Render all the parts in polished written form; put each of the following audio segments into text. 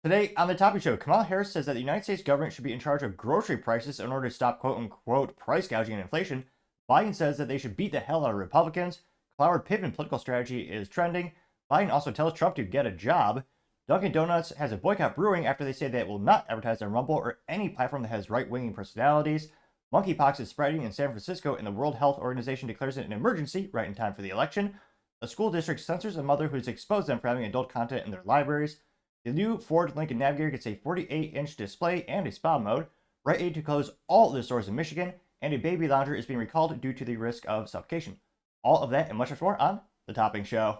Today on the Topping Show, Kamala Harris says that the United States government should be in charge of grocery prices in order to stop quote-unquote price gouging and inflation. Biden says that they should beat the hell out of Republicans. Cloward-Piven political strategy is trending. Biden also tells Trump to get a job. Dunkin Donuts has a boycott brewing after they say that it will not advertise on Rumble or any platform that has right-wing personalities. Monkeypox is spreading in San Francisco, and the World Health Organization declares it an emergency right in time for the election. A school district censors a mother who's exposed them for having adult content in their libraries. The new Ford Lincoln Navigator gets a 48-inch display and a spa mode. Rite Aid to close all of the stores in Michigan, and a baby lounger is being recalled due to the risk of suffocation. All of that and much more on The Topping Show.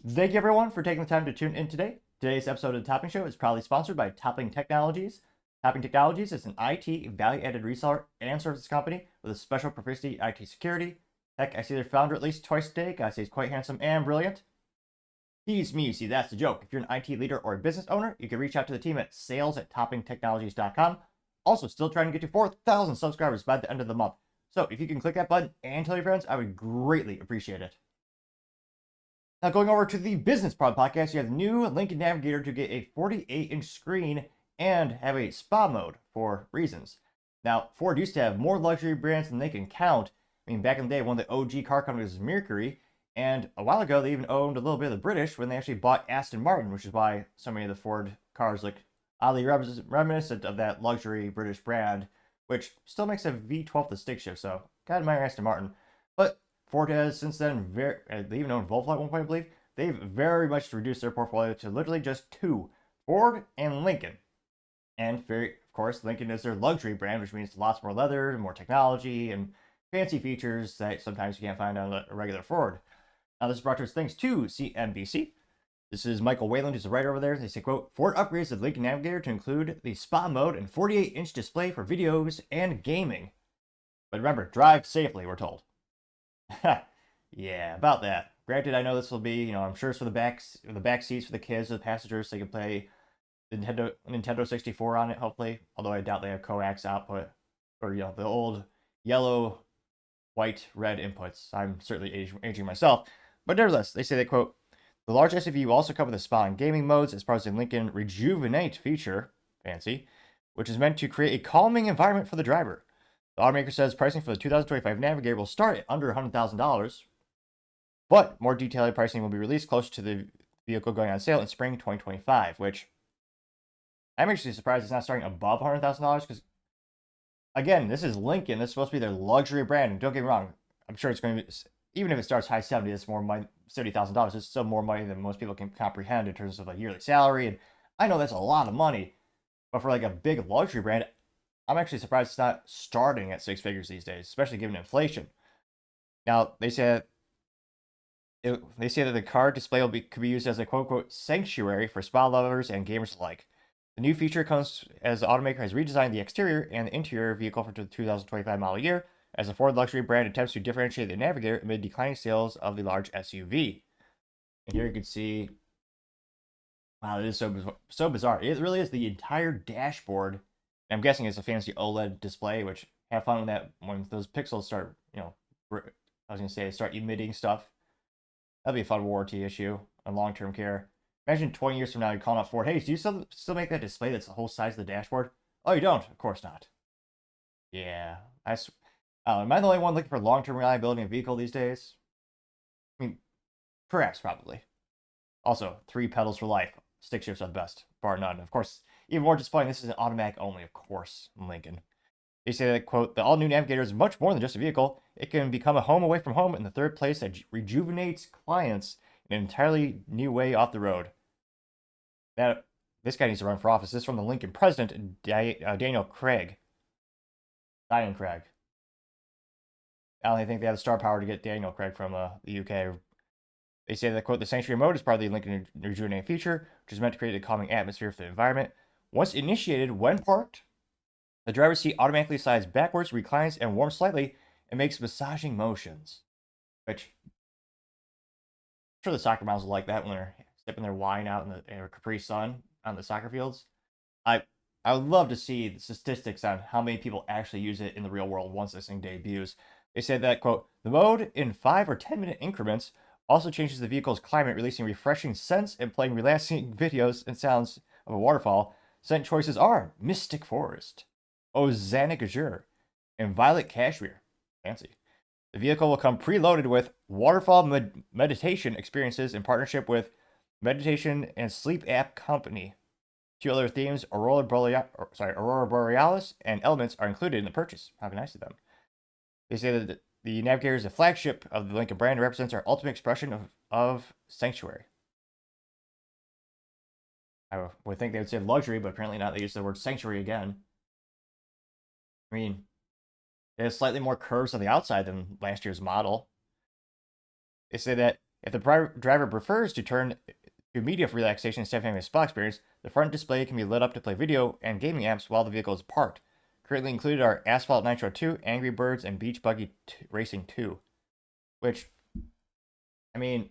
Thank you everyone for taking the time to tune in today. Today's episode of The Topping Show is proudly sponsored by Topping Technologies. Topping Technologies is an IT value-added reseller and services company with a special proficiency in IT security. Heck, I see their founder at least twice a day. Guy says he's quite handsome and brilliant. He's me, see that's the joke. If you're an IT leader or a business owner, you can reach out to the team at sales@toppingtechnologies.com. Also, still trying to get to 4,000 subscribers by the end of the month. So if you can click that button and tell your friends, I would greatly appreciate it. Now going over to the business part of the podcast, you have the new Lincoln Navigator to get a 48-inch screen and have a spa mode for reasons. Now, Ford used to have more luxury brands than they can count. I mean, back in the day, one of the OG car companies was Mercury, and a while ago, they even owned a little bit of the British when they actually bought Aston Martin, which is why so many of the Ford cars look oddly reminiscent of that luxury British brand, which still makes a V12 the stick shift, so gotta admire Aston Martin. But Ford has since then, they even owned Volvo at one point, I believe. They've very much reduced their portfolio to literally just two, Ford and Lincoln. And of course, Lincoln is their luxury brand, which means lots more leather, more technology, and fancy features that sometimes you can't find on a regular Ford. Now, this is brought to us thanks to CNBC. This is Michael Wayland, who's the writer over there. They say, quote, Ford upgrades the Lincoln Navigator to include the spa mode and 48-inch display for videos and gaming. But remember, drive safely, we're told. Yeah, about that. Granted, I know this will be, I'm sure it's for the back seats for the kids or the passengers, so they can play Nintendo 64 on it, hopefully. Although I doubt they have coax output, or the old yellow, white, red inputs. I'm certainly aging myself. But nevertheless, they say that, quote, the large SUV will also come with a spa and gaming modes as part of the Lincoln Rejuvenate feature, fancy, which is meant to create a calming environment for the driver. The automaker says pricing for the 2025 Navigator will start at under $100,000, but more detailed pricing will be released closer to the vehicle going on sale in spring 2025, which I'm actually surprised it's not starting above $100,000 because, again, this is Lincoln. This is supposed to be their luxury brand. And don't get me wrong, I'm sure it's going to be, even if it starts high 70s, it's more money, $70,000. It's still more money than most people can comprehend in terms of a yearly salary. And I know that's a lot of money, but for like a big luxury brand, I'm actually surprised it's not starting at six figures these days, especially given inflation. Now, they say that the car display could be used as a quote-unquote sanctuary for spa lovers and gamers alike. The new feature comes as the automaker has redesigned the exterior and the interior vehicle for the 2025 model year, as the Ford luxury brand attempts to differentiate the Navigator amid declining sales of the large SUV. And here you can see, wow, it is so bizarre. It really is the entire dashboard. I'm guessing it's a fancy OLED display, which have fun with that when those pixels start, start emitting stuff. That'd be a fun warranty issue on long-term care. Imagine 20 years from now, you're calling up Ford, hey, do you still make that display that's the whole size of the dashboard? Oh, you don't? Of course not. Yeah. Am I the only one looking for long-term reliability in a vehicle these days? I mean, perhaps, probably. Also, 3 pedals for life. Stick shifts are the best, bar none. Of course, even more disappointing, this is an automatic only, of course, Lincoln. They say that, quote, the all-new Navigator is much more than just a vehicle. It can become a home away from home in the third place that rejuvenates clients in an entirely new way off the road. This guy needs to run for office. This is from the Lincoln president, Daniel Craig. Diane Craig. I don't think they have the star power to get Daniel Craig from the UK. They say that, quote, the Sanctuary mode is part of the Lincoln Rejuvenate feature, which is meant to create a calming atmosphere for the environment. Once initiated, when parked, the driver's seat automatically slides backwards, reclines, and warms slightly, and makes massaging motions. Which, I'm sure the soccer moms will like that when they're sipping their wine out in the Capri Sun on the soccer fields. I would love to see the statistics on how many people actually use it in the real world once this thing debuts. They said that, quote, the mode in 5 or 10-minute increments also changes the vehicle's climate, releasing refreshing scents and playing relaxing videos and sounds of a waterfall. Scent choices are Mystic Forest, Ozanic Azure, and Violet Cashmere. Fancy. The vehicle will come preloaded with waterfall meditation experiences in partnership with meditation and sleep app company. 2 other themes, Aurora Borealis and Elements, are included in the purchase. How nice of them. They say that the Navigator is a flagship of the Lincoln brand and represents our ultimate expression of sanctuary. I would think they would say luxury, but apparently not. They use the word sanctuary again. I mean, it has slightly more curves on the outside than last year's model. They say that if the driver prefers to turn to media for relaxation instead of having a spa experience, the front display can be lit up to play video and gaming apps while the vehicle is parked. Currently included are Asphalt Nitro 2, Angry Birds, and Beach Buggy Racing 2. Which, I mean,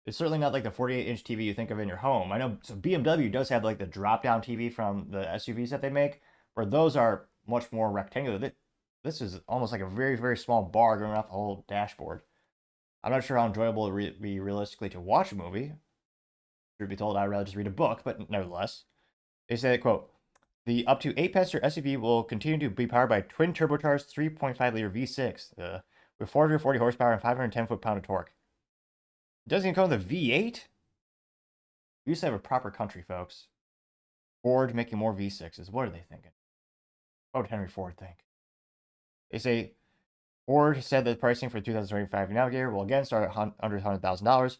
it's certainly not like the 48-inch TV you think of in your home. I know, so BMW does have like the drop-down TV from the SUVs that they make, where those are much more rectangular. This is almost like a very, very small bar going off the whole dashboard. I'm not sure how enjoyable it would be realistically to watch a movie. Truth be told, I'd rather just read a book, but nevertheless. They say, quote, the up to 8-passenger SUV will continue to be powered by twin turbocharged 3.5-liter V6 with 440 horsepower and 510 foot-pound of torque. It doesn't even come with a V8? We used to have a proper country, folks. Ford making more V6s. What are they thinking? What would Henry Ford think? They say Ford said that the pricing for the 2025 Navigator will again start at under $100,000.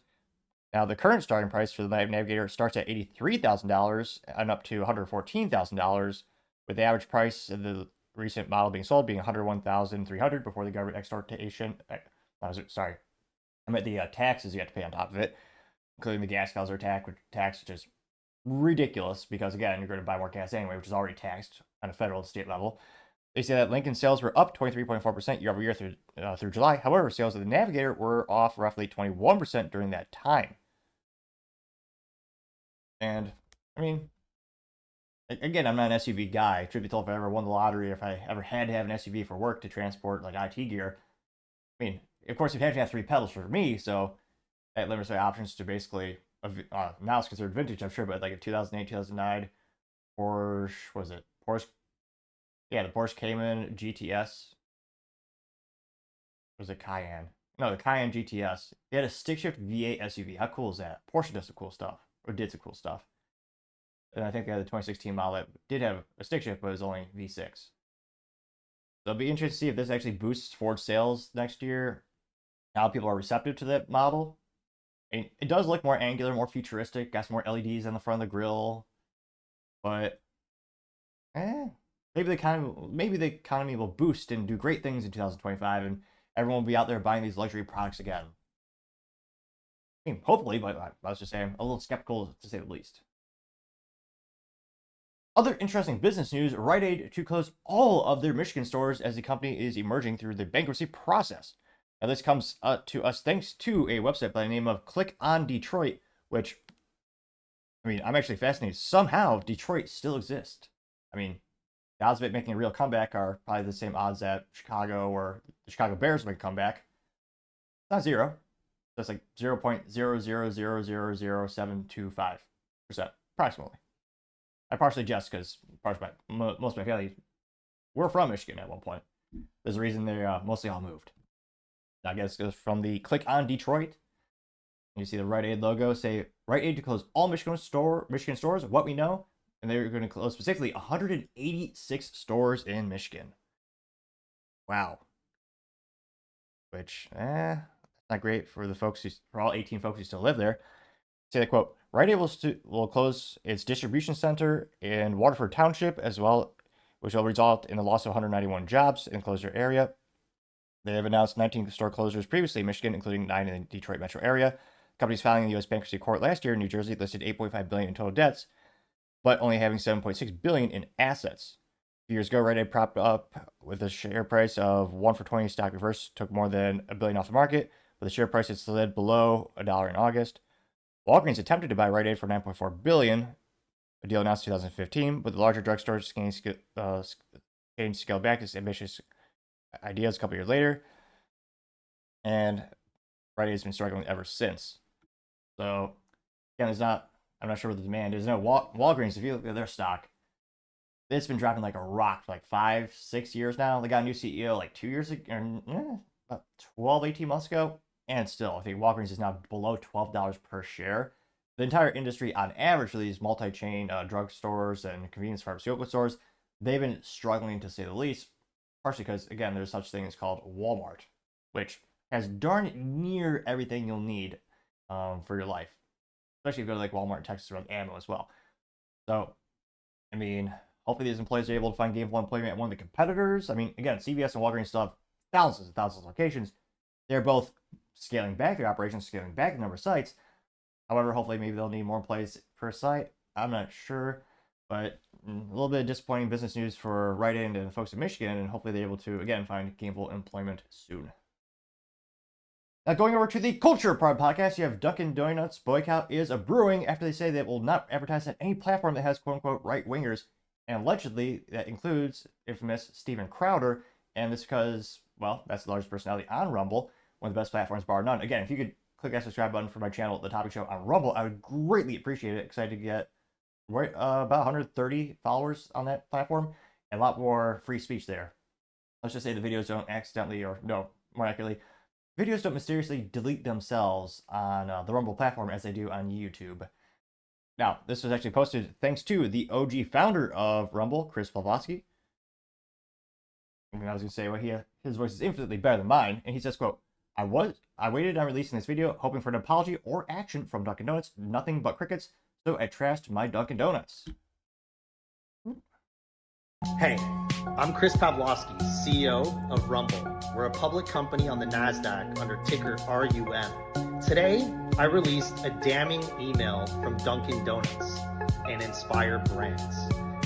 Now, the current starting price for the Navigator starts at $83,000 and up to $114,000, with the average price of the recent model being sold being $101,300 before the government extortation. Sorry, I meant the taxes you have to pay on top of it, including the gas guzzler tax, which is ridiculous because, again, you're going to buy more gas anyway, which is already taxed on a federal and state level. They say that Lincoln sales were up 23.4% year over year through July. However, sales of the Navigator were off roughly 21% during that time. And, I mean, again, I'm not an SUV guy. Truth be told, if I ever won the lottery, if I ever had to have an SUV for work to transport, like, IT gear, I mean, of course, you'd have to have 3 pedals for me, so that limits my options to basically, now it's considered vintage, I'm sure, but like a 2008, 2009 Porsche, was it? Porsche, yeah, the Porsche Cayman GTS. Was it Cayenne? No, the Cayenne GTS. It had a stick shift V8 SUV. How cool is that? Porsche does some cool stuff, or did some cool stuff. And I think they had the 2016 model that did have a stick shift, but it was only V6. So it'll be interesting to see if this actually boosts Ford sales next year. How people are receptive to that model. And it does look more angular, more futuristic, got some more LEDs on the front of the grille. But, maybe the economy will boost and do great things in 2025, and everyone will be out there buying these luxury products again. I mean, hopefully, but I was just saying, a little skeptical to say the least. Other interesting business news, Rite Aid to close all of their Michigan stores as the company is emerging through the bankruptcy process. Now, this comes to us thanks to a website by the name of Click on Detroit, which, I mean, I'm actually fascinated. Somehow, Detroit still exists. I mean, the odds of it making a real comeback are probably the same odds that Chicago or the Chicago Bears make a comeback. Not zero. That's like 0.0000725%, approximately. I partially jest because most of my family were from Michigan at one point. There's a reason they mostly all moved. I guess it goes from the Click on Detroit. You see the Rite Aid logo say Rite Aid to close all Michigan stores. What we know, and they're going to close specifically 186 stores in Michigan. Wow. Which, not great for the folks for all 18 folks who still live there. Say the quote: Rite Aid will close its distribution center in Waterford Township as well, which will result in the loss of 191 jobs in the closure area. They have announced 19 store closures previously in Michigan, including 9 in the Detroit metro area. Companies filing in the U.S. bankruptcy court last year in New Jersey listed $8.5 billion in total debts, but only having $7.6 billion in assets. A few years ago, Rite Aid propped up with a share price of 1 for 20 stock reverse, took more than $1 billion off the market, but the share price had slid below $1 in August. Walgreens attempted to buy Rite Aid for $9.4 billion. a deal announced in 2015, with the larger drugstores getting scaled back to ambitious ideas a couple years later. And Rite Aid has been struggling ever since. So, again, I'm not sure what the demand is. No, Walgreens, if you look at their stock, it's been dropping like a rock for like 5-6 years now. They got a new CEO like 2 years ago, about 18 months ago. And still, I think Walgreens is now below $12 per share. The entire industry, on average, for these multi-chain drugstores and convenience pharmaceutical stores, they've been struggling to say the least. Partially because, again, there's such things called Walmart, which has darn near everything you'll need for your life. Especially if you go to like Walmart in Texas around ammo as well. So, I mean, hopefully these employees are able to find gainful employment at one of the competitors. I mean, again, CVS and Walgreens still have thousands and thousands of locations. They're both scaling back their operations, scaling back the number of sites. However, hopefully maybe they'll need more employees per site. I'm not sure. But a little bit of disappointing business news for Rite Aid and folks in Michigan, and hopefully they're able to, again, find gainful employment soon. Now, going over to the culture part of the podcast, you have Dunkin Donuts boycott is a brewing after they say they will not advertise on any platform that has quote-unquote right-wingers, and allegedly that includes infamous Steven Crowder, and this because, well, that's the largest personality on Rumble, one of the best platforms bar none. Again, if you could click that subscribe button for my channel, The Topping Show on Rumble, I would greatly appreciate it. Excited to get about 130 followers on that platform, and a lot more free speech there. Let's just say the videos don't accidentally, or no, more accurately, videos don't mysteriously delete themselves on the Rumble platform as they do on YouTube. Now, this was actually posted thanks to the OG founder of Rumble, Chris Pavlovsky. I was going to say, well, his voice is infinitely better than mine, and he says, quote, I waited on releasing this video hoping for an apology or action from Dunkin Donuts, nothing but crickets, so I trashed my Dunkin Donuts. Hey, I'm Chris Pavlovsky, CEO of Rumble. We're a public company on the NASDAQ under ticker RUM. Today, I released a damning email from Dunkin Donuts and Inspire Brands.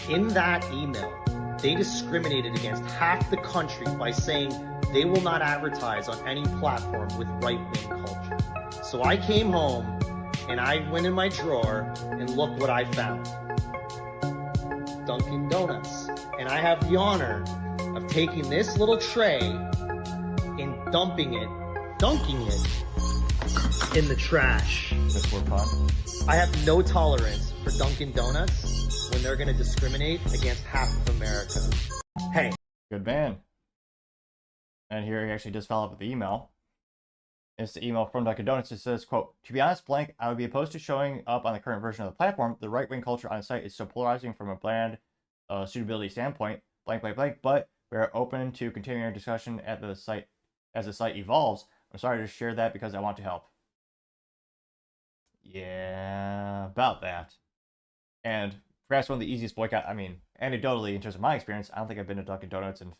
In that email, they discriminated against half the country by saying they will not advertise on any platform with right-wing culture. So I came home and I went in my drawer and look what I found. Dunkin Donuts. And I have the honor of taking this little tray and dunking it in the trash. That's more fun. I have no tolerance for Dunkin Donuts when they're going to discriminate against half of America. Hey. Good man. And here he actually does follow up with the email. It's the email from Dunkin Donuts. It says, quote, to be honest, blank, I would be opposed to showing up on the current version of the platform. The right-wing culture on the site is so polarizing from a bland suitability standpoint, blank, blank, blank, but we are open to continuing our discussion at the site as the site evolves. I'm sorry to share that because I want to help. Yeah, about that. And perhaps one of the easiest boycott, I mean, anecdotally, in terms of my experience, I don't think I've been to Dunkin Donuts in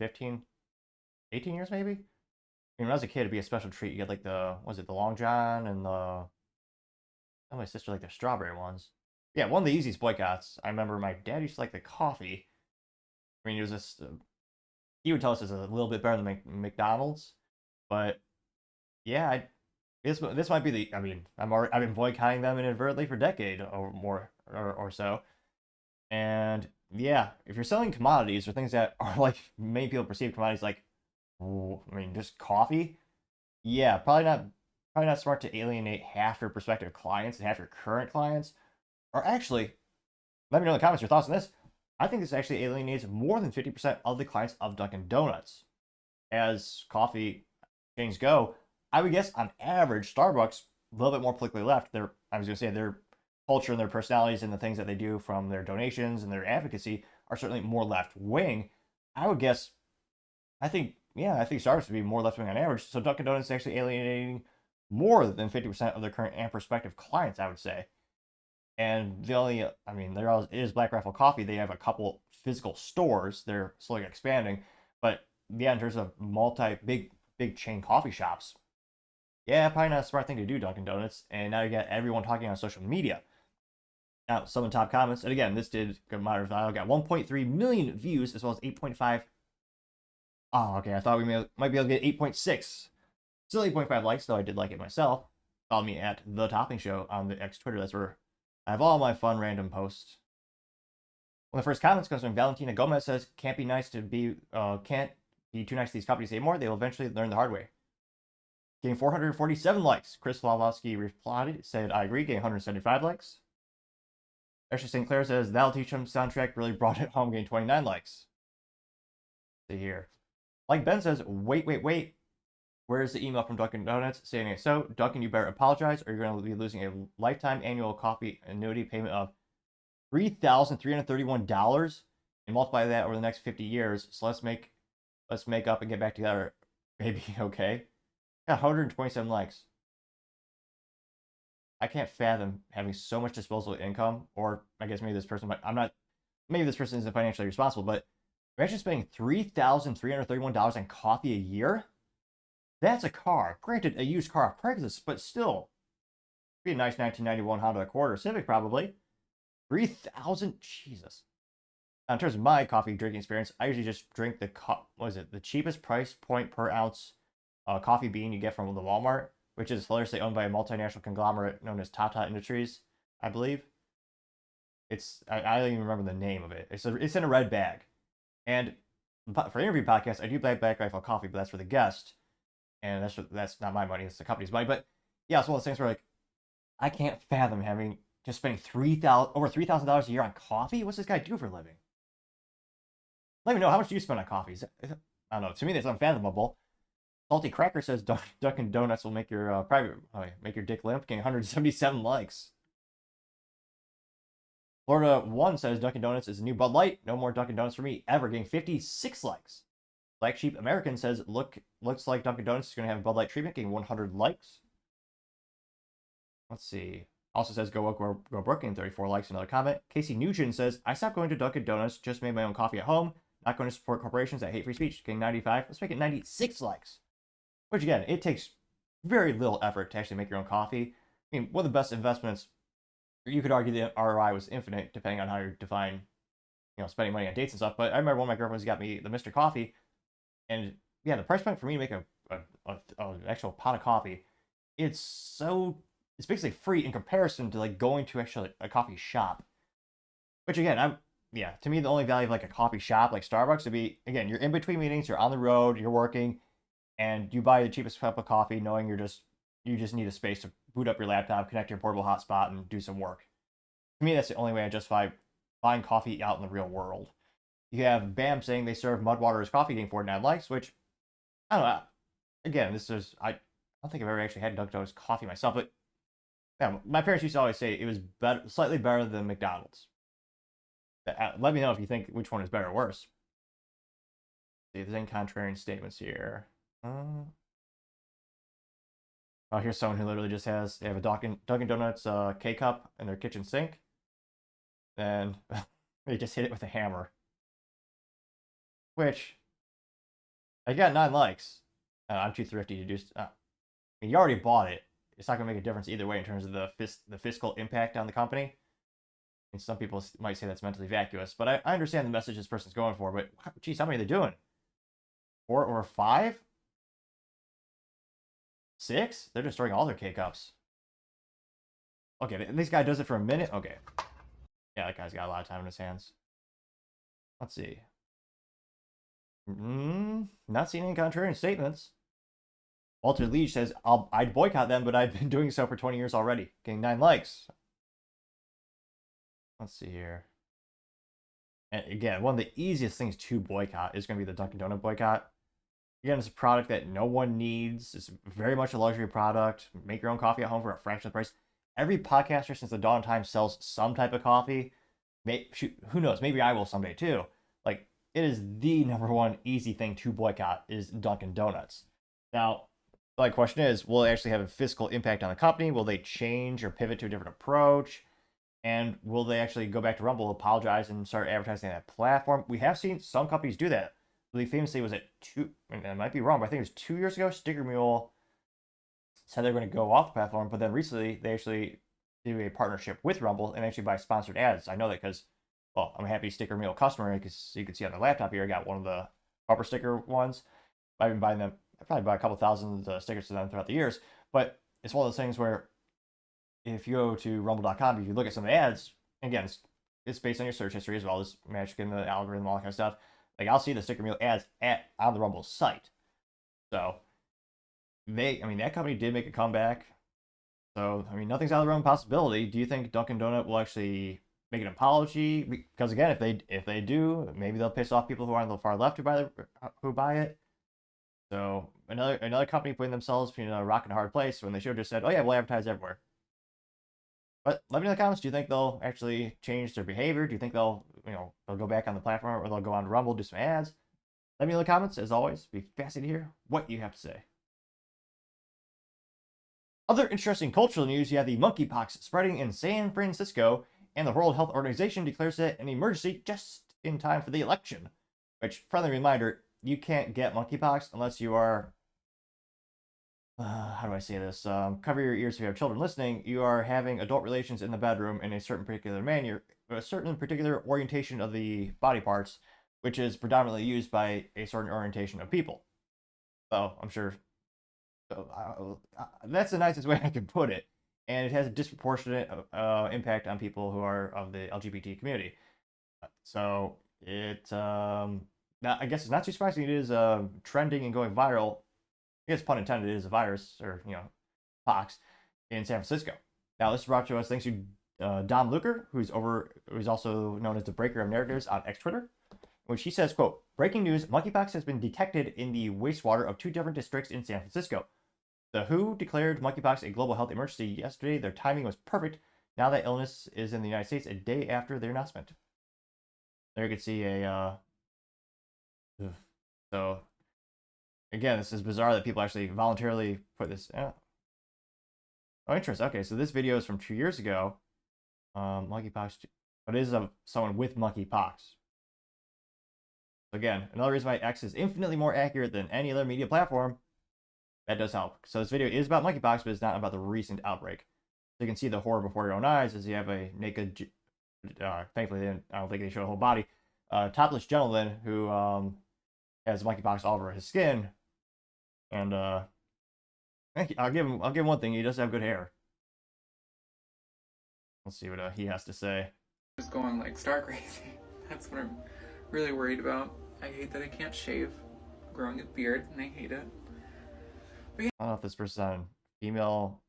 18 years maybe? I mean, when I was a kid, it'd be a special treat. You get like the Long John and my sister liked the strawberry ones. Yeah, one of the easiest boycotts. I remember my dad used to like the coffee. I mean, it was just, he would tell us it's a little bit better than McDonald's. But yeah, this might be the, I mean, I've been boycotting them inadvertently for a decade or more or so. And yeah, if you're selling commodities or things that are like many people perceive commodities like, I mean, just coffee. Yeah, probably not smart to alienate half your prospective clients and half your current clients. Or actually, let me know in the comments your thoughts on this. I think this actually alienates more than 50% of the clients of Dunkin Donuts. As coffee chains go, I would guess on average, Starbucks a little bit more politically left. Their culture and their personalities and the things that they do from their donations and their advocacy are certainly more left wing. I would guess, I think Starbucks would be more left wing on average. So Dunkin Donuts is actually alienating more than 50% of their current and prospective clients, I would say. And there is Black Rifle Coffee. They have a couple physical stores. They're slowly expanding. But yeah, in terms of big chain coffee shops, yeah, probably not a smart thing to do, Dunkin Donuts. And now you got everyone talking on social media. Now, some of the top comments, and again, this did moderate value, got 1.3 million views as well as 8.5. Oh, okay, I thought we might be able to get 8.6. Still 8.5 likes, though I did like it myself. Follow me at The Topping Show on the X Twitter. That's where I have all my fun random posts. One of the first comments comes from Valentina Gomez, says, can't be too nice to these companies anymore. They will eventually learn the hard way. Getting 447 likes. Chris Pavlovsky replied, said, I agree, getting 175 likes. Ashley St. Clair says, that'll teach them soundtrack really brought it home, getting 29 likes. See here. Like Ben says, wait. Where's the email from Dunkin Donuts saying it? So, Dunkin, you better apologize or you're going to be losing a lifetime annual coffee annuity payment of $3,331 and multiply that over the next 50 years. So let's make up and get back together. Maybe, okay? Got 127 likes. I can't fathom having so much disposable income, or I guess maybe this person maybe this person isn't financially responsible, but imagine spending $3,331 on coffee a year. That's a car. Granted, a used car off Craigslist, but still. Be a nice 1991 Honda Accord or Civic, probably. 3,000? Jesus. Now, in terms of my coffee drinking experience, I usually just drink the cheapest price point per ounce coffee bean you get from the Walmart, which is hilariously owned by a multinational conglomerate known as Tata Industries, I believe. I don't even remember the name of it. It's in a red bag. And for interview podcasts, I do Black Rifle coffee, but that's for the guest. And that's not my money, it's the company's money. But yeah, it's one of those things where like I can't fathom just spending over $3,000 a year on coffee. What's this guy do for a living? Let me know, how much do you spend on coffee? I don't know. To me, that's unfathomable. Salty Cracker says Dunkin Donuts will make your make your dick limp, getting 177 likes. Florida 1 says Dunkin Donuts is a new Bud Light. No more Dunkin Donuts for me ever, getting 56 likes. Black Sheep American says, looks like Dunkin' Donuts is going to have Bud Light treatment, getting 100 likes. Let's see. Also says, go Brooklyn, 34 likes, another comment. Casey Nugent says, I stopped going to Dunkin' Donuts, just made my own coffee at home. Not going to support corporations that hate free speech, getting 95. Let's make it 96 likes. Which again, it takes very little effort to actually make your own coffee. I mean, one of the best investments, you could argue the ROI was infinite, depending on how you define, spending money on dates and stuff. But I remember one of my girlfriends got me the Mr. Coffee. And yeah, the price point for me to make an actual pot of coffee, it's basically free in comparison to like going to actually a coffee shop. Which again, to me the only value of like a coffee shop like Starbucks would be, again, you're in between meetings, you're on the road, you're working, and you buy the cheapest cup of coffee knowing you just need a space to boot up your laptop, connect to your portable hotspot, and do some work. To me, that's the only way I justify buying coffee out in the real world. You have BAM saying they serve Mudwater as coffee, getting 49 likes, which, I don't know. Again, I don't think I've ever actually had Dunkin' Donuts coffee myself, but yeah, my parents used to always say it was slightly better than McDonald's. Let me know if you think which one is better or worse. See if there's any contrarian statements here. Oh, here's someone who literally just they have a Dunkin' Donuts K-cup in their kitchen sink. Then they just hit it with a hammer. Which, I got 9 likes. I'm too thrifty to do. I mean, you already bought it. It's not gonna make a difference either way in terms of the fiscal impact on the company. And some people might say that's mentally vacuous, but I understand the message this person's going for. But geez, how many are they doing? 4 or 5? 6? They're destroying all their K-cups. Okay, this guy does it for a minute. Okay, yeah, that guy's got a lot of time in his hands. Let's see. Not seeing any contrarian statements. Walter Leach says, I'd boycott them, but I've been doing so for 20 years already. Getting 9 likes. Let's see here. And again, one of the easiest things to boycott is going to be the Dunkin' Donut boycott. Again, it's a product that no one needs. It's very much a luxury product. Make your own coffee at home for a fraction of the price. Every podcaster since the dawn of time sells some type of coffee. Who knows? Maybe I will someday too. Like, it is the #1 easy thing to boycott is Dunkin' Donuts. Now, the question is, will it actually have a fiscal impact on the company? Will they change or pivot to a different approach? And will they actually go back to Rumble, apologize, and start advertising that platform? We have seen some companies do that. Really famously, was it I might be wrong, but I think it was 2 years ago, Sticker Mule said they're going to go off the platform, but then recently they actually do a partnership with Rumble and actually buy sponsored ads. I know that because, well, I'm a happy Sticker Mule customer, because you can see on the laptop here, I got one of the bumper sticker ones. I've been buying them. I probably buy a couple thousand stickers to them throughout the years, but it's one of those things where if you go to rumble.com, if you look at some of the ads, again, it's it's based on your search history as well, this magic in the algorithm, all that kind of stuff. Like, I'll see the sticker meal ads on the Rumble site. So that company did make a comeback. So, nothing's out of the realm of possibility. Do you think Dunkin' Donut will actually make an apology? Because again, if they do, maybe they'll piss off people who are on the far left who buy it. So another company putting themselves in a rock and a hard place when they should have just said, "Oh yeah, we'll advertise everywhere." But let me know in the comments. Do you think they'll actually change their behavior? Do you think they'll go back on the platform, or they'll go on Rumble, do some ads? Let me know in the comments. As always, be fascinated to hear what you have to say. Other interesting cultural news: you have the monkeypox spreading in San Francisco, and the World Health Organization declares it an emergency just in time for the election. Which, friendly reminder, you can't get monkeypox unless you are, how do I say this? Cover your ears if you have children listening. You are having adult relations in the bedroom in a certain particular manner, a certain particular orientation of the body parts, which is predominantly used by a certain orientation of people. So I'm sure. So that's the nicest way I can put it, and it has a disproportionate impact on people who are of the LGBT community. So now, I guess it's not too surprising it is trending and going viral. I guess pun intended, it is a virus, or pox, in San Francisco. Now, this is brought to us thanks to Dom Luker, who's also known as the breaker of narratives on X Twitter, which he says, quote, "Breaking news, monkeypox has been detected in the wastewater of 2 different districts in San Francisco. The WHO declared monkeypox a global health emergency yesterday. Their timing was perfect. Now that illness is in the United States a day after their announcement." There you can see a so again, this is bizarre that people actually voluntarily put this. Oh, interesting. Okay, so this video is from 2 years ago. Monkeypox, but it is someone with monkeypox. Again, another reason why X is infinitely more accurate than any other media platform. That does help. So this video is about monkeypox, but it's not about the recent outbreak. So you can see the horror before your own eyes as you have a naked, thankfully I don't think they show a whole body, topless gentleman who has monkeypox all over his skin, and I'll give him one thing: he does have good hair. Let's see what he has to say. Just going like star crazy. That's what I'm really worried about. I hate that I can't shave. I'm growing a beard, and I hate it. I don't know if this person's on female,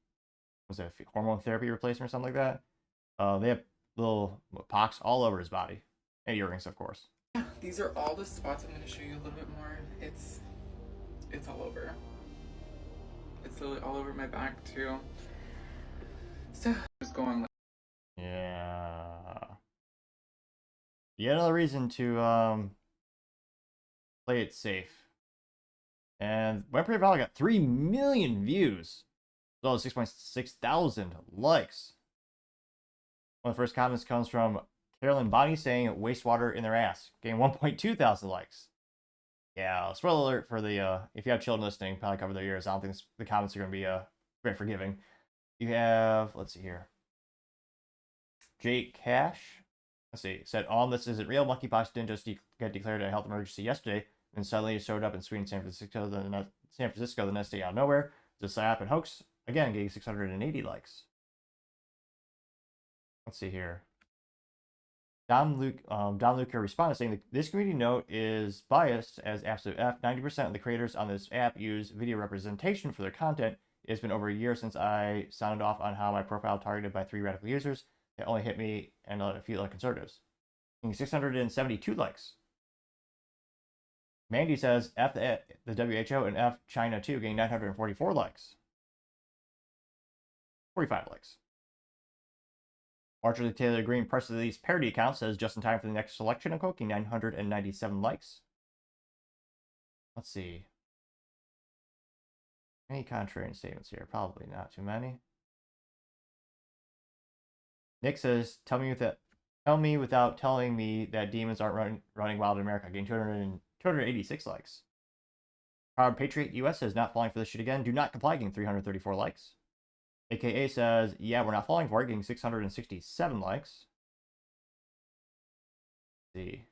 was it hormone therapy replacement or something like that. They have little pox all over his body, and earrings, of course. Yeah, these are all the spots. I'm going to show you a little bit more. It's all over. It's literally all over my back too. So just going like, yeah. Yet another reason to play it safe. And Web Pretty probably got 3 million views, as well as 6.6 thousand likes. One of the first comments comes from Carolyn Bonnie saying wastewater in their ass, getting 1.2 thousand likes. Yeah, spoiler alert for the if you have children listening, probably cover their ears. I don't think the comments are going to be very forgiving. You have, let's see here, Jake Cash. Let's see, said, this isn't real. Monkeypox didn't just get declared a health emergency yesterday, and suddenly it showed up in Sweden, San Francisco the next day out of nowhere. It's a psyop and hoax. Again, getting 680 likes. Let's see here. Don Luca responded saying that this community note is biased as absolute F. 90% of the creators on this app use video representation for their content. It's been over a year since I sounded off on how my profile targeted by 3 radical users. It only hit me and a few other conservatives. 672 likes. Mandy says F the WHO and F China too, getting 944 likes. 45 likes. Marjorie Taylor Greene press release parody account says just in time for the next election, unquote, getting 997 likes. Let's see. Any contrarian statements here? Probably not too many. Nick says, tell me without telling me that demons aren't running wild in America, getting 286 likes. Proud Patriot US says, not falling for this shit again. Do not comply, getting 334 likes. AKA says, yeah, we're not falling for it, getting 667 likes. Let's see.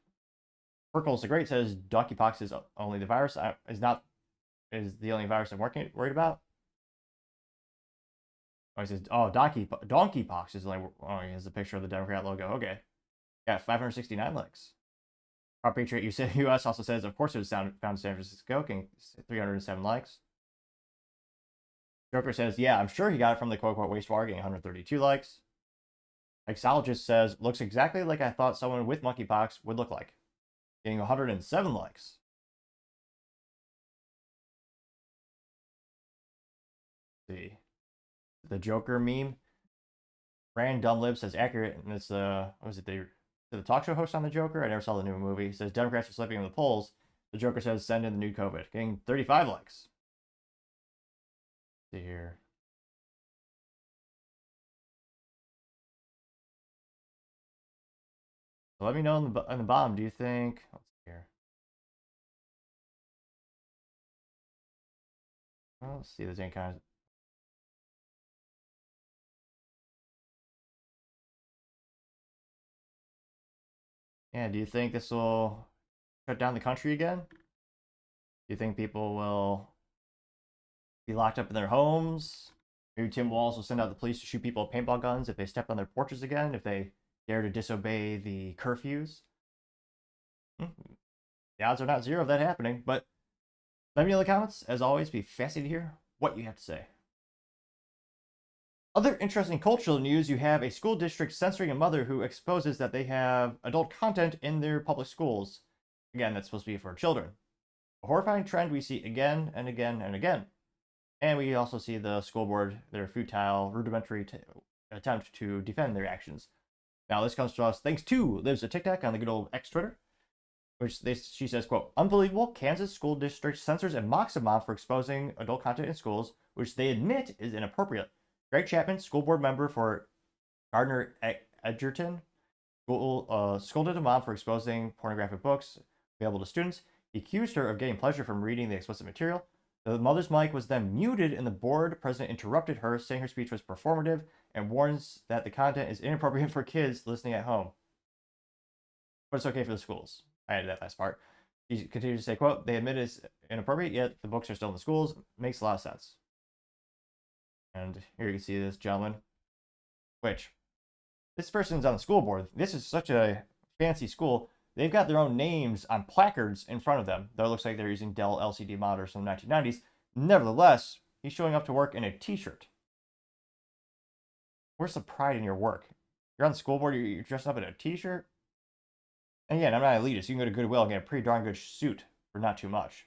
Perkles the Great says, Donkeypox is only the virus. Is the only virus I'm worried about. Oh, he says, Donkeypox is only. Oh, he has a picture of the Democrat logo. Okay. got 569 likes. Our Patriot US also says, of course it was found in San Francisco, getting 307 likes. Joker says, yeah, I'm sure he got it from the quote-unquote wastewater, getting 132 likes. Mixologist says, looks exactly like I thought someone with monkeypox would look like, getting 107 likes. Let's see. The Joker meme. Brand Dumblib says accurate, and it's what was it, the talk show host on the Joker? I never saw the new movie. He says Democrats are slipping in the polls. The Joker says send in the new COVID, getting 35 likes. Let's see here. So let me know on the bottom. Do you think? Let's see here. Well, let's see if there's any kind of. Yeah, do you think this will shut down the country again? Do you think people will be locked up in their homes? Maybe Tim Walz will send out the police to shoot people with paintball guns if they step on their porches again, if they dare to disobey the curfews. The odds are not zero of that happening, but let me know in the comments. As always, be fascinated to hear what you have to say. Other interesting cultural news, you have a school district censoring a mother who exposes that they have adult content in their public schools. Again, that's supposed to be for children. A horrifying trend we see again and again and again. And we also see the school board, their futile, rudimentary attempt to defend their actions. Now, this comes to us thanks to Lives a Tic Tac on the good old X Twitter, which she says, quote, unbelievable, Kansas school district censors and mocks a mom for exposing adult content in schools, which they admit is inappropriate. Greg Chapman, school board member for Gardner Edgerton, scolded a mom for exposing pornographic books available to students. He accused her of getting pleasure from reading the explicit material. The mother's mic was then muted, and the board president interrupted her, saying her speech was performative, and warns that the content is inappropriate for kids listening at home. But it's okay for the schools. I added that last part. He continued to say, quote, they admit it's inappropriate, yet the books are still in the schools. Makes a lot of sense. And here you can see this gentleman, which this person's on the school board. This is such a fancy school. They've got their own names on placards in front of them. Though it looks like they're using Dell LCD monitors from the 1990s. Nevertheless, he's showing up to work in a t-shirt. Where's the pride in your work? You're on the school board, you're dressed up in a t-shirt? And again, I'm not elitist. You can go to Goodwill and get a pretty darn good suit for not too much.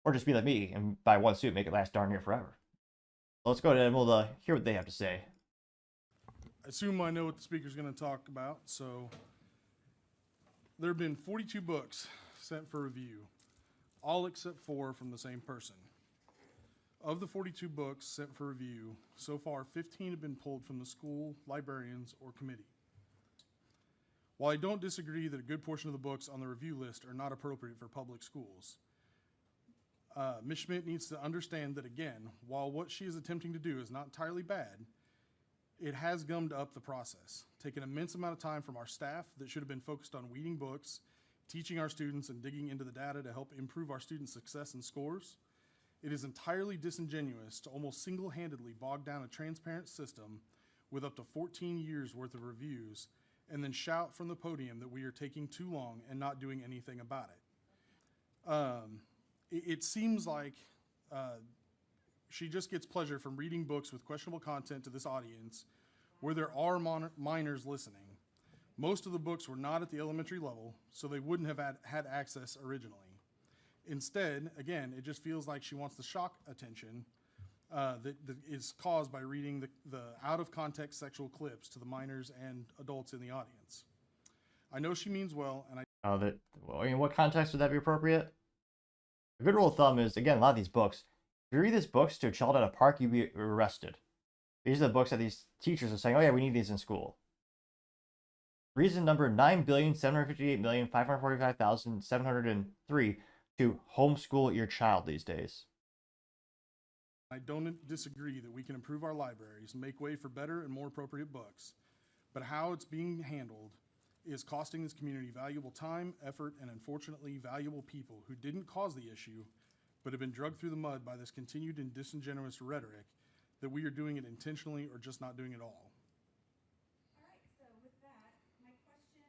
Or just be like me and buy one suit and make it last darn near forever. Let's go ahead and we'll hear what they have to say. I assume I know what the speaker's going to talk about. So there have been 42 books sent for review, all except 4 from the same person. Of the 42 books sent for review, so far 15 have been pulled from the school, librarians, or committee. While I don't disagree that a good portion of the books on the review list are not appropriate for public schools, Ms. Schmidt needs to understand that, again, while what she is attempting to do is not entirely bad, it has gummed up the process, taken an immense amount of time from our staff that should have been focused on weeding books, teaching our students, and digging into the data to help improve our students' success and scores. It is entirely disingenuous to almost single-handedly bog down a transparent system with up to 14 years worth of reviews and then shout from the podium that we are taking too long and not doing anything about it. It seems like she just gets pleasure from reading books with questionable content to this audience where there are minors listening. Most of the books were not at the elementary level, so they wouldn't have had access originally. Instead, again, it just feels like she wants the shock attention that is caused by reading the out-of-context sexual clips to the minors and adults in the audience. I know she means well, and in what context would that be appropriate? A good rule of thumb is, again, a lot of these books, if you read these books to a child at a park, you'd be arrested. These are the books that these teachers are saying, oh yeah, we need these in school. Reason number 9,758,545,703 to homeschool your child these days. I don't disagree that we can improve our libraries, make way for better and more appropriate books, but how it's being handled is costing this community valuable time, effort, and unfortunately valuable people who didn't cause the issue, but have been drugged through the mud by this continued and disingenuous rhetoric that we are doing it intentionally or just not doing it all. All right, so with that, my question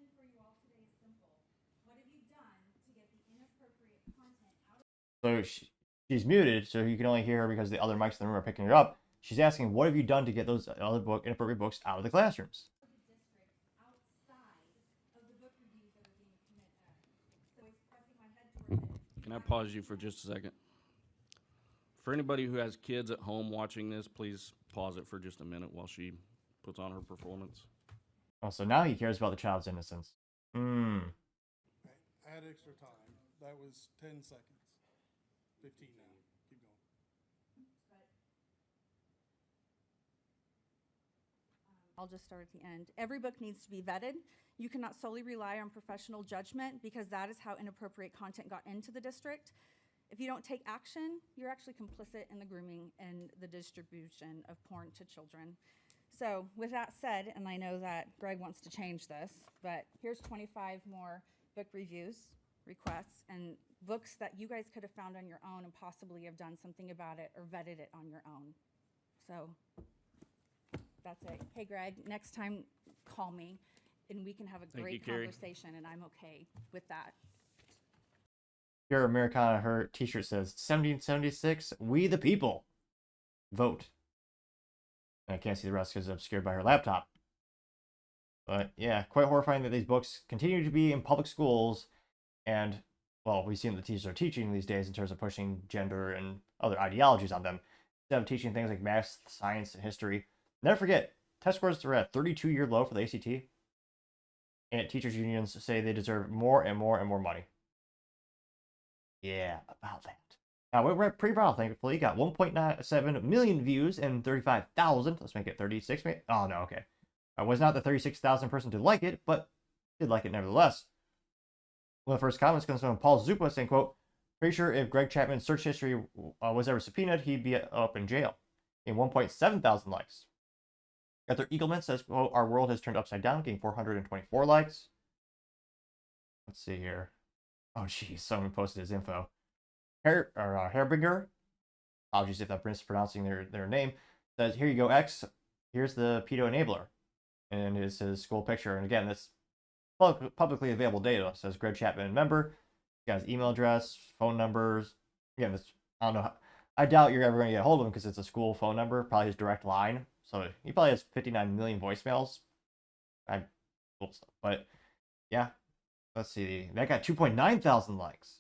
So she's muted, so you can only hear her because the other mics in the room are picking her up. She's asking, what have you done to get those other inappropriate books out of the classrooms? Can I pause you for just a second? For anybody who has kids at home watching this, please pause it for just a minute while she puts on her performance. Oh, so now he cares about the child's innocence. Add extra time. That was 10 seconds. 15 now. Keep going. I'll just start at the end. Every book needs to be vetted. You cannot solely rely on professional judgment because that is how inappropriate content got into the district. If you don't take action, you're actually complicit in the grooming and the distribution of porn to children. So with that said, and I know that Greg wants to change this, but here's 25 more book reviews, requests, and books that you guys could have found on your own and possibly have done something about it or vetted it on your own. So that's it. Hey, Greg, next time call me and we can have a great conversation, and I'm okay with that. Here, Americana, her t-shirt says 1776, we the people. Vote. And I can't see the rest because it's obscured by her laptop. But yeah, quite horrifying that these books continue to be in public schools. And, well, we've seen what the teachers are teaching these days in terms of pushing gender and other ideologies on them. Instead of teaching things like math, science, and history. Never forget, test scores are at 32-year low for the ACT. And teachers' unions say they deserve more and more and more money. Yeah, about that. Now, we're pretty proud, thankfully. Got 1.97 million views and 35,000. Let's make it 36. Oh, no, okay. I was not the 36,000 person to like it, but did like it nevertheless. One of the first comments comes from Paul Zupa saying, quote, pretty sure if Greg Chapman's search history was ever subpoenaed, he'd be up in jail. In 1.7 thousand likes. Arthur Eagleman says, quote, our world has turned upside down, getting 424 likes. Let's see here. Oh, geez, someone posted his info. Herbinger, apologies if I'm mispronouncing their name, says, here you go, X. Here's the pedo enabler. And it's his school picture. And again, this publicly available data. It says Greg Chapman member. He got his email address, phone numbers. Again, this, I don't know. I doubt you're ever going to get a hold of him because it's a school phone number, probably his direct line. So he probably has 59 million voicemails. But yeah, let's see. That got 2.9 thousand likes.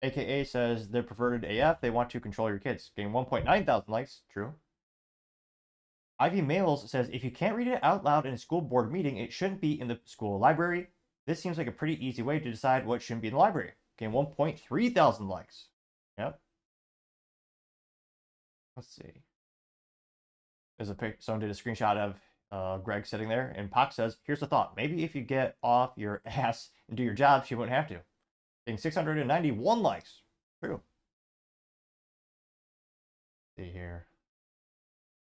AKA says they're perverted AF. They want to control your kids. Getting 1.9 thousand likes. True. Ivy Males says if you can't read it out loud in a school board meeting, it shouldn't be in the school library. This seems like a pretty easy way to decide what shouldn't be in the library. Getting 1.3 thousand likes. Yep. Let's see. There's a pic. Someone did a screenshot of Greg sitting there, and Pox says, "Here's the thought: maybe if you get off your ass and do your job, she wouldn't have to." Getting 691 likes. True. Let's see here.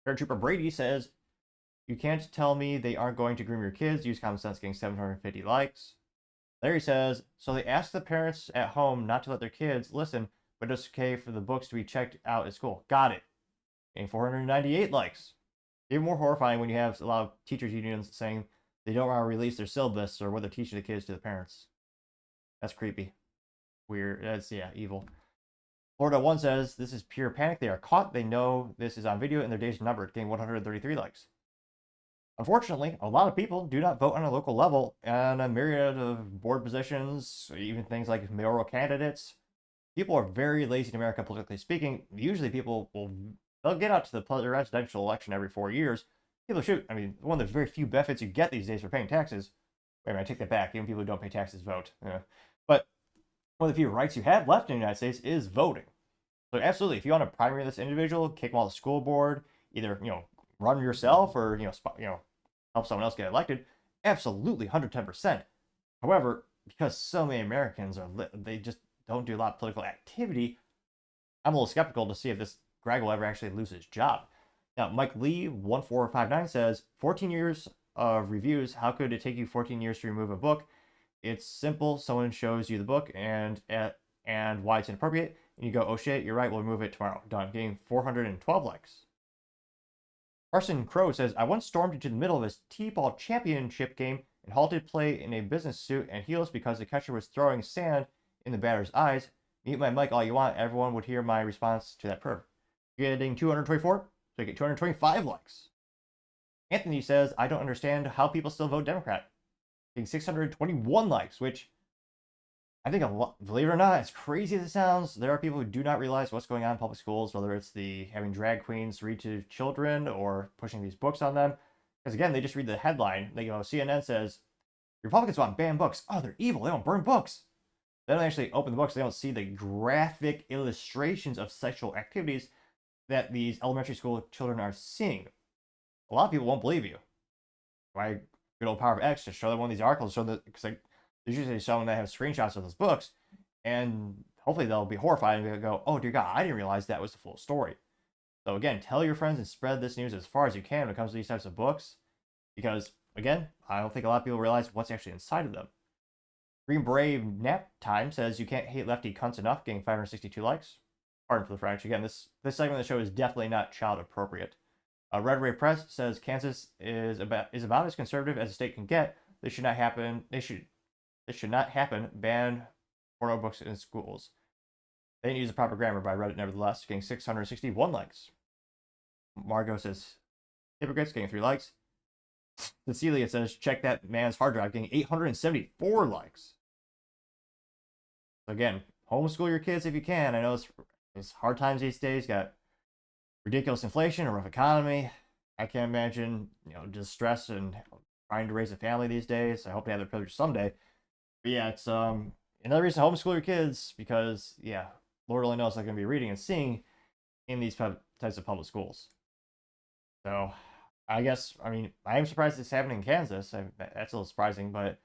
Paratrooper Brady says, "You can't tell me they aren't going to groom your kids. Use common sense." Getting 750 likes. Larry says, "So they ask the parents at home not to let their kids listen, but it's okay for the books to be checked out at school." Got it. Getting 498 likes. Even more horrifying when you have a lot of teachers unions saying they don't want to release their syllabus or what they're teaching the kids to the parents. That's creepy. Weird. That's, yeah, evil. Florida 1 says, this is pure panic. They are caught. They know this is on video and their days are numbered. Getting 133 likes. Unfortunately, a lot of people do not vote on a local level, and a myriad of board positions, even things like mayoral candidates. People are very lazy in America, politically speaking. Usually people they'll get out to the presidential election every 4 years. People shoot. I mean, one of the very few benefits you get these days for paying taxes. Wait a minute, I take that back. Even people who don't pay taxes vote. Yeah. But one of the few rights you have left in the United States is voting. So absolutely, if you want to primary this individual, kick them off the school board, either run yourself or help someone else get elected, absolutely 110%. However, because so many Americans they just don't do a lot of political activity, I'm a little skeptical to see if this Greg will ever actually lose his job. Now, Mike Lee 1459 says, 14 years of reviews. How could it take you 14 years to remove a book? It's simple. Someone shows you the book and why it's inappropriate, and you go, oh shit, you're right, we'll remove it tomorrow. Done. Getting 412 likes. Carson Crow says, I once stormed into the middle of a T-ball championship game and halted play in a business suit and heels because the catcher was throwing sand in the batter's eyes. Mute my mic all you want. Everyone would hear my response to that perv. Getting 224, so you get 225 likes. Anthony says, I don't understand how people still vote Democrat. Getting 621 likes, which I think, believe it or not, as crazy as it sounds, there are people who do not realize what's going on in public schools, whether it's the having drag queens read to children or pushing these books on them. Because again, they just read the headline. They go, CNN says, Republicans want to ban books. Oh, they're evil. They don't burn books. They don't actually open the books. They don't see the graphic illustrations of sexual activities that these elementary school children are seeing. A lot of people won't believe you. Why, good old power of X, to show them one of these articles, show that, because like, there's usually someone that has screenshots of those books, and hopefully they'll be horrified and they'll go, oh dear God, I didn't realize that was the full story. So again, tell your friends and spread this news as far as you can when it comes to these types of books, because again, I don't think a lot of people realize what's actually inside of them. Green Brave Nap Time says, you can't hate lefty cunts enough, getting 562 likes. Pardon for the French. Again, this segment of the show is definitely not child appropriate. Red Ray Press says Kansas is about as conservative as a state can get. This should not happen. This should not happen. Ban porno books in schools. They didn't use the proper grammar, but I read it nevertheless, getting 661 likes. Margot says, hypocrites, getting 3 likes. Cecilia says, check that man's hard drive, getting 874 likes. So again, homeschool your kids if you can. I know it's hard times these days. Got ridiculous inflation, a rough economy. I can't imagine, distress and trying to raise a family these days. I hope they have their privilege someday. But yeah, it's another reason to homeschool your kids, because yeah, Lord only knows what they're going to be reading and seeing in these types of public schools. So I guess, I am surprised it's happening in Kansas. That's a little surprising, but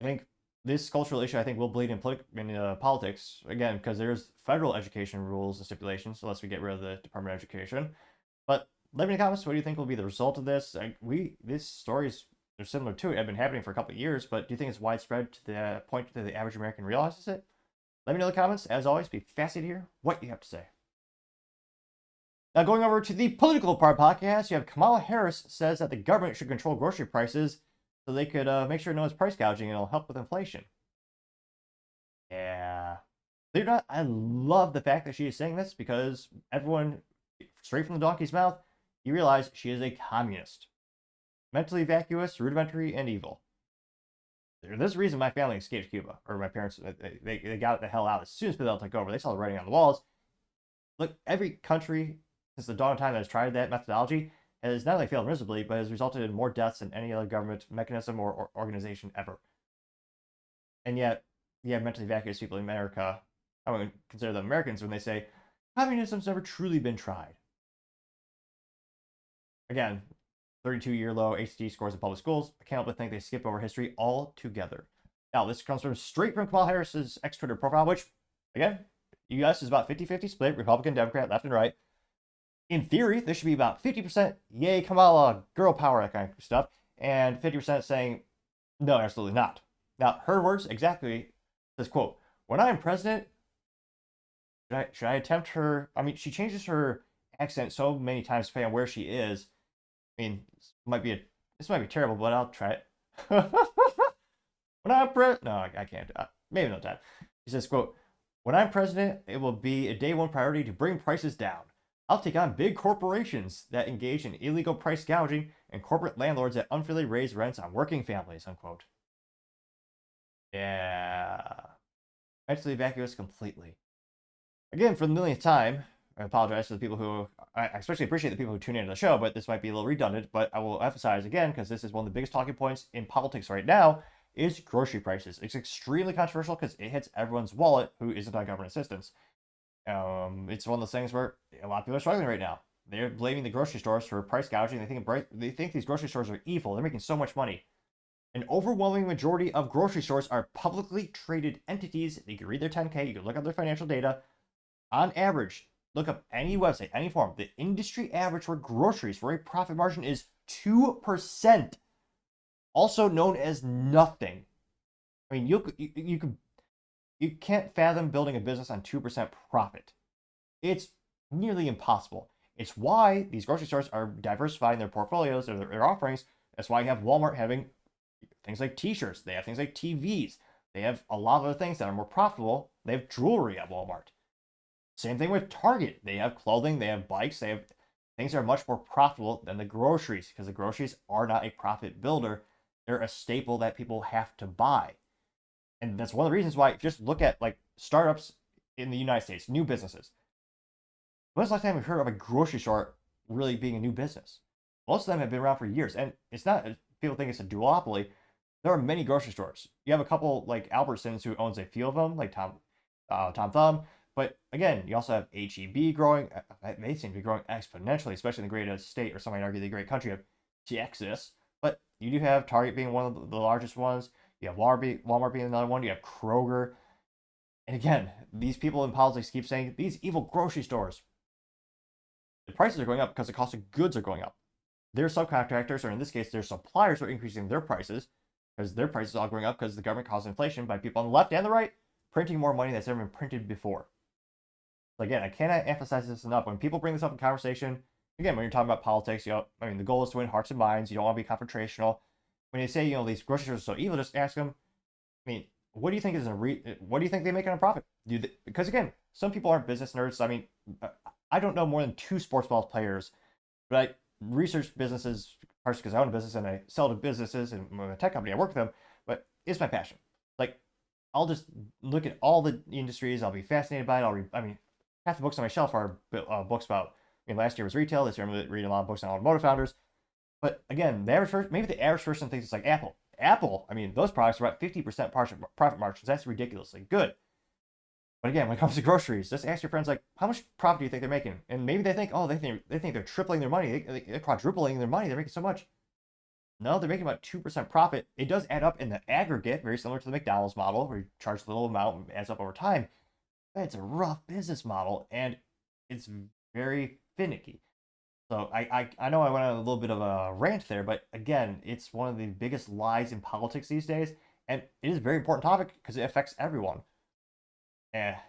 I think this cultural issue, will bleed in politics, again, because there's federal education rules and stipulations, unless we get rid of the Department of Education. But let me in the comments, what do you think will be the result of this? These stories are similar to it, have been happening for a couple of years, but do you think it's widespread to the point that the average American realizes it? Let me know in the comments. As always, be fascinated to hear what you have to say. Now, going over to the political part podcast, you have Kamala Harris says that the government should control grocery prices so they could make sure no one's price gouging, and it'll help with inflation. Yeah. Believe it or not, I love the fact that she is saying this, because everyone, straight from the donkey's mouth, you realize she is a communist. Mentally vacuous, rudimentary, and evil. There's a reason my family escaped Cuba, or my parents, they got the hell out as soon as Fidel took over. They saw the writing on the walls. Look, every country since the dawn of time that has tried that methodology has not only failed miserably, but has resulted in more deaths than any other government mechanism or organization ever. And yet, you have mentally vacuous people in America. I wouldn't consider them Americans when they say, communism's never truly been tried. Again, 32-year low ACT scores in public schools. I can't help but think they skip over history altogether. Now, this comes straight from Kamala Harris's ex-Twitter profile, which, again, U.S. is about 50-50 split, Republican, Democrat, left and right. In theory, this should be about 50% yay Kamala, girl power, that kind of stuff, and 50% saying, no, absolutely not. Now, her words exactly says, quote, when I'm president, should I attempt her, she changes her accent so many times depending on where she is. This might be terrible, but I'll try it. When I'm no, I can't. Maybe no time. He says, quote, when I'm president, it will be a day one priority to bring prices down. I'll take on big corporations that engage in illegal price gouging and corporate landlords that unfairly raise rents on working families, unquote. Yeah. Mentally vacuous completely. Again, for the millionth time, I apologize to the people who, I especially appreciate the people who tune into the show, but this might be a little redundant, but I will emphasize again, because this is one of the biggest talking points in politics right now, is grocery prices. It's extremely controversial because it hits everyone's wallet who isn't on government assistance. It's one of those things where a lot of people are struggling right now. They're blaming the grocery stores for price gouging. They think these grocery stores are evil. They're making so much money. An overwhelming majority of grocery stores are publicly traded entities. You can read their 10K. You can look up their financial data. On average, look up any website, any forum. The industry average for groceries for a profit margin is 2%. Also known as nothing. You can't fathom building a business on 2% profit. It's nearly impossible. It's why these grocery stores are diversifying their portfolios or their offerings. That's why you have Walmart having things like t-shirts. They have things like TVs. They have a lot of other things that are more profitable. They have jewelry at Walmart. Same thing with Target. They have clothing, they have bikes, they have things that are much more profitable than the groceries, because the groceries are not a profit builder. They're a staple that people have to buy. And that's one of the reasons why, just look at like startups in the United States, new businesses. When's the last time we heard of a grocery store really being a new business? Most of them have been around for years, and it's not, people think it's a duopoly. There are many grocery stores. You have a couple like Albertsons who owns a few of them, like Tom Thumb. But again, you also have HEB growing. They seem to be growing exponentially, especially in the great state, or some might argue the great country of Texas. But you do have Target being one of the largest ones. You have Walmart being another one. You have Kroger. And again, these people in politics keep saying these evil grocery stores. The prices are going up because the cost of goods are going up. Their subcontractors, or in this case, their suppliers, are increasing their prices because their prices are all going up because the government caused inflation by people on the left and the right printing more money that's never been printed before. So again, I cannot emphasize this enough. When people bring this up in conversation, again, when you're talking about politics, the goal is to win hearts and minds. You don't want to be confrontational. When they say, these grocery stores are so evil, just ask them, what do you think what do you think they make on a profit? Because again, some people aren't business nerds. I don't know more than 2 sports ball players, but I research businesses, partially because I own a business and I sell to businesses, and I'm a tech company, I work with them, but it's my passion. Like, I'll just look at all the industries. I'll be fascinated by it. Half the books on my shelf are books about, last year was retail. This year I'm reading a lot of books on automotive founders. But again, maybe the average person thinks it's like Apple. Apple, those products are about 50% profit margins. That's ridiculously good. But again, when it comes to groceries, just ask your friends, like, how much profit do you think they're making? And maybe they think, they think they're tripling their money. They're quadrupling their money. They're making so much. No, they're making about 2% profit. It does add up in the aggregate, very similar to the McDonald's model, where you charge a little amount and adds up over time. But it's a rough business model, and it's very finicky. So I know I went on a little bit of a rant there, but again, it's one of the biggest lies in politics these days, and it is a very important topic because it affects everyone.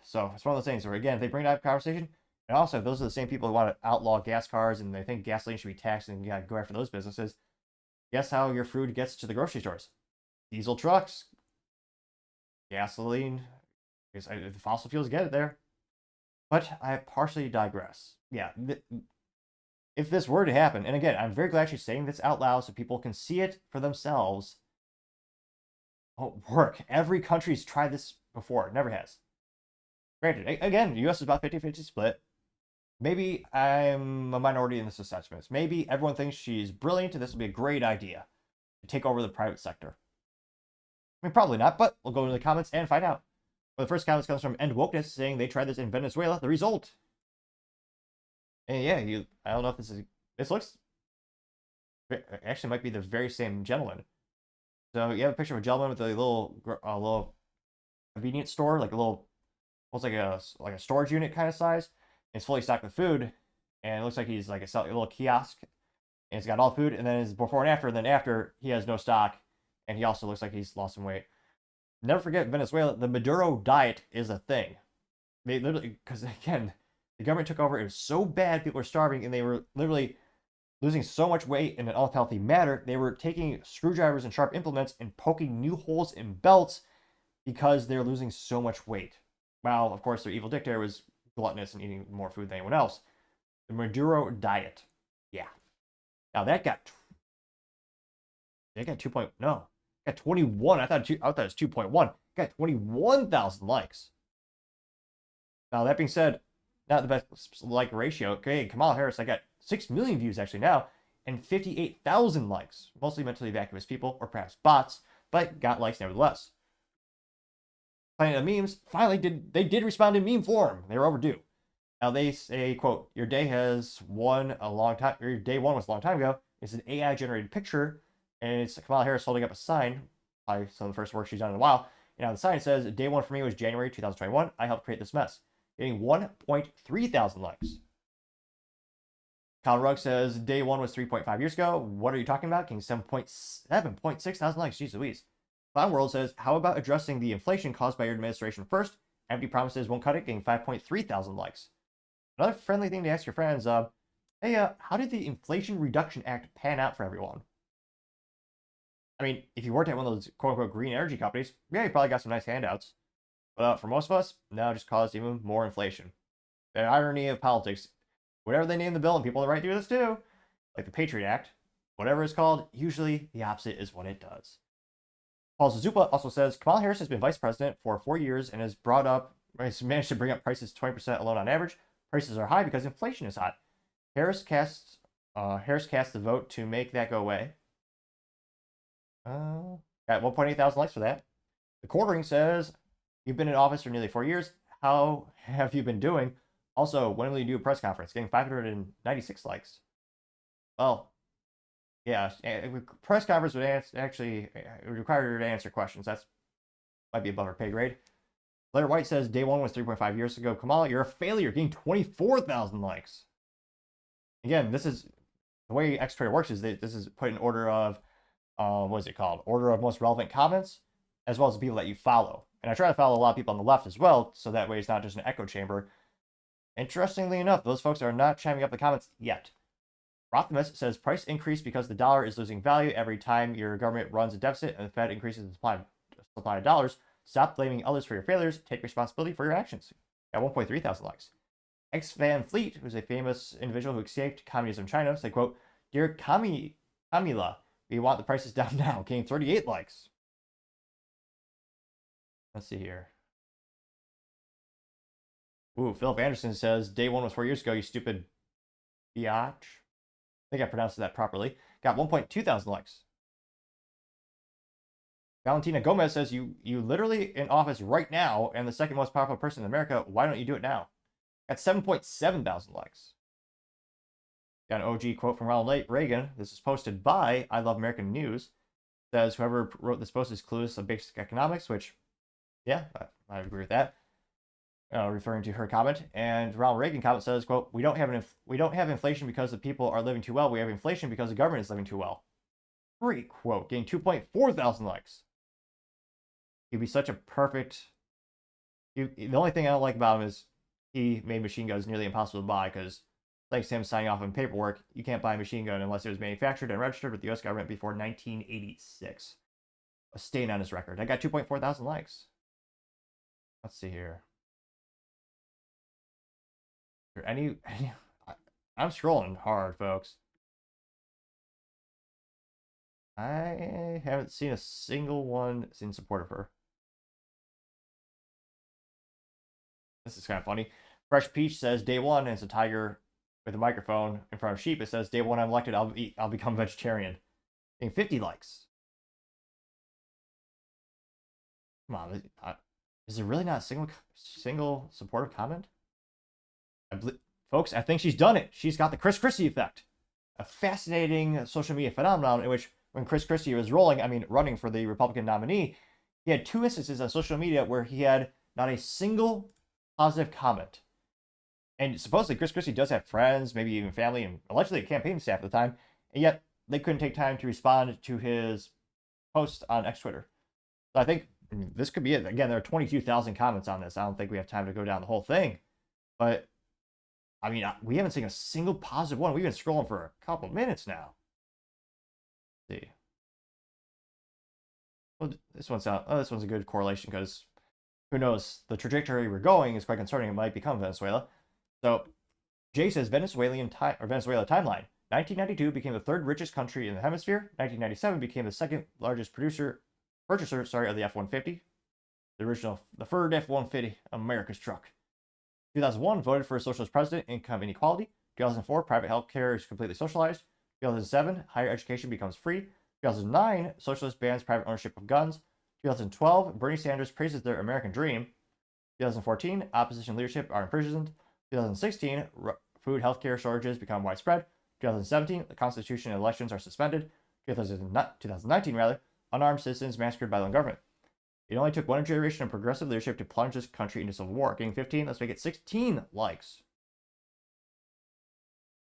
So it's one of those things where, again, if they bring it up conversation, and also those are the same people who want to outlaw gas cars and they think gasoline should be taxed and you got to go after those businesses. Guess how your food gets to the grocery stores? Diesel trucks, gasoline. The fossil fuels get it there. But I partially digress. Yeah, if this were to happen, and again, I'm very glad she's saying this out loud so people can see it for themselves. It won't work. Every country's tried this before. It never has. Granted, again, the US is about 50-50 split. Maybe I'm a minority in this assessment. Maybe everyone thinks she's brilliant and this would be a great idea to take over the private sector. Probably not, but we'll go into the comments and find out. Well, the first comment comes from End Wokeness, saying they tried this in Venezuela. The result. And yeah, I don't know if this looks, actually might be the very same gentleman. So you have a picture of a gentleman with a little convenience store, like a little, almost like a storage unit kind of size. It's fully stocked with food, and it looks like he's like a little kiosk, and it's got all food, and then it's before and after, and then after he has no stock, and he also looks like he's lost some weight. Never forget Venezuela, the Maduro diet is a thing. They literally, because again, the government took over, it was so bad, people were starving, and they were literally losing so much weight in an unhealthy manner, they were taking screwdrivers and sharp implements and poking new holes in belts because they were losing so much weight. While, of course, their evil dictator was gluttonous and eating more food than anyone else. The Maduro diet. Yeah. Now that got 21. I thought it was 2.1. Got 21,000 likes. Now that being said, not the best like ratio. Okay, Kamala Harris, I got 6 million views actually now, and 58,000 likes. Mostly mentally vacuous people, or perhaps bots, but got likes nevertheless. Planet of Memes finally did respond in meme form. They were overdue. Now they say, quote, your day was a long time ago. It's an AI generated picture, and it's Kamala Harris holding up a sign, probably some of the first work she's done in a while. And now the sign says, day one for me was January 2021. I helped create this mess. Getting 1.3 thousand likes. Kyle Rugg says, day one was 3.5 years ago. What are you talking about? Getting 7.6 thousand likes. Jeez Louise. Clown World says, how about addressing the inflation caused by your administration first? Empty promises won't cut it, getting 5.3 thousand likes. Another friendly thing to ask your friends, hey, how did the Inflation Reduction Act pan out for everyone? I mean, if you worked at one of those quote-unquote green energy companies, yeah, you probably got some nice handouts. But for most of us, now just caused even more inflation. The irony of politics, whatever they name the bill, and people on the right do this too, like the Patriot Act, whatever it's called, usually the opposite is what it does. Paul Zazupa also says Kamala Harris has been vice president for 4 years and has managed to bring up prices 20% alone on average. Prices are high because inflation is hot. Harris cast the vote to make that go away. Got 1.8 thousand likes for that. The Quartering says, you've been in office for nearly 4 years. How have you been doing? Also, when will you do a press conference? Getting 596 likes. Well, yeah, press conference would it would require her to answer questions. That's might be above her pay grade. Blair White says day one was 3.5 years ago. Kamala, you're a failure. Getting 24,000 likes. Again, this is the way X Twitter works. Is this is put in order of what is it called? Order of most relevant comments, as well as the people that you follow. And I try to follow a lot of people on the left as well, so that way it's not just an echo chamber. Interestingly enough, those folks are not chiming up the comments yet. Rothamus says price increase because the dollar is losing value every time your government runs a deficit and the Fed increases the supply of dollars. Stop blaming others for your failures. Take responsibility for your actions. Got 1.3 thousand likes. X Van Fleet, who's a famous individual who escaped communism in China, said, quote, Dear Kamila, we want the prices down now. Getting 38 likes. Let's see here. Ooh, Philip Anderson says, day one was 4 years ago, you stupid biatch. I think I pronounced that properly. Got 1.2 thousand likes. Valentina Gomez says, you literally in office right now and the second most powerful person in America. Why don't you do it now? Got 7.7 thousand likes. Got an OG quote from Ronald Reagan. This is posted by I Love American News. Says, whoever wrote this post is clueless of basic economics, which, yeah, I agree with that. Referring to her comment. And Ronald Reagan comment says, quote, we don't have inflation because the people are living too well. We have inflation because the government is living too well. Great quote. Getting 2.4 thousand likes. He'd be such a perfect... The only thing I don't like about him is he made machine guns nearly impossible to buy because thanks to him signing off on paperwork, you can't buy a machine gun unless it was manufactured and registered with the U.S. government before 1986. A stain on his record. I got 2.4 thousand likes. Let's see here. Any I'm scrolling hard, folks. I haven't seen a single one in support of her. This is kind of funny. Fresh Peach says day one, and it's a tiger with a microphone in front of sheep. It says day one I'm elected, I'll become vegetarian. Getting 50 likes. Come on, is there really not a single supportive comment? Folks, I think she's done it. She's got the Chris Christie effect. A fascinating social media phenomenon in which when Chris Christie was running for the Republican nominee, he had 2 instances on social media where he had not a single positive comment. And supposedly Chris Christie does have friends, maybe even family, and allegedly a campaign staff at the time, and yet they couldn't take time to respond to his post on X Twitter. So I think this could be it. Again, there are 22,000 comments on this. I don't think we have time to go down the whole thing. But I mean, we haven't seen a single positive one. We've been scrolling for a couple minutes now. Let's see. Well, this one's a good correlation because who knows? The trajectory we're going is quite concerning. It might become Venezuela. So, Jay says Venezuela timeline. 1992 became the 3rd richest country in the hemisphere. 1997 became the 2nd largest purchaser of the F-150, the third F-150, America's truck. 2001 voted for a socialist president, income inequality. 2004 private health care is completely socialized. 2007 higher education becomes free. 2009 socialist bans private ownership of guns. 2012 Bernie Sanders praises their American dream. 2014 opposition leadership are imprisoned. 2016 food healthcare shortages become widespread. 2017 the Constitution and elections are suspended. 2019 unarmed citizens massacred by the government. It only took one generation of progressive leadership to plunge this country into civil war. Getting 15, let's make it 16 likes.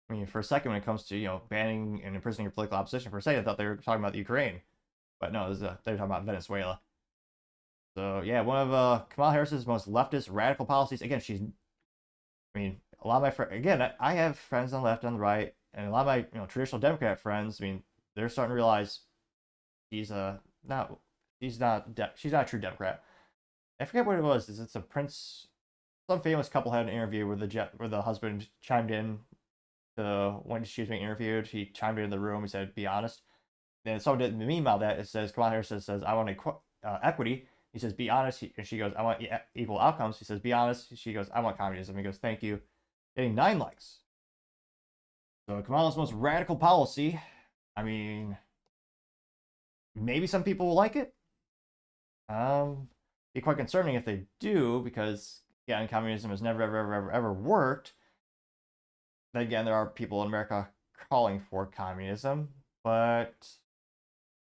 I mean, for a second, when it comes to, banning and imprisoning your political opposition, for a second, I thought they were talking about the Ukraine. But no, they're talking about Venezuela. So, yeah, one of Kamala Harris's most leftist radical policies. Again, a lot of my friends, again, I have friends on the left and on the right, and a lot of my, traditional Democrat friends, they're starting to realize she's not she's not a true Democrat. I forget what it was. Is it's a prince? Some famous couple had an interview where the husband chimed in to when she was being interviewed. He chimed in the room. He said, "Be honest." Then someone did the meme out that it says Kamala Harris says, "I want equity." He says, "Be honest," and she goes, "I want equal outcomes." He says, "Be honest." She goes, "I want communism." He goes, "Thank you," getting 9 likes. So Kamala's most radical policy. I mean, maybe some people will like it. Be quite concerning if they do, because again, communism has never, ever worked. Then again, there are people in America calling for communism, but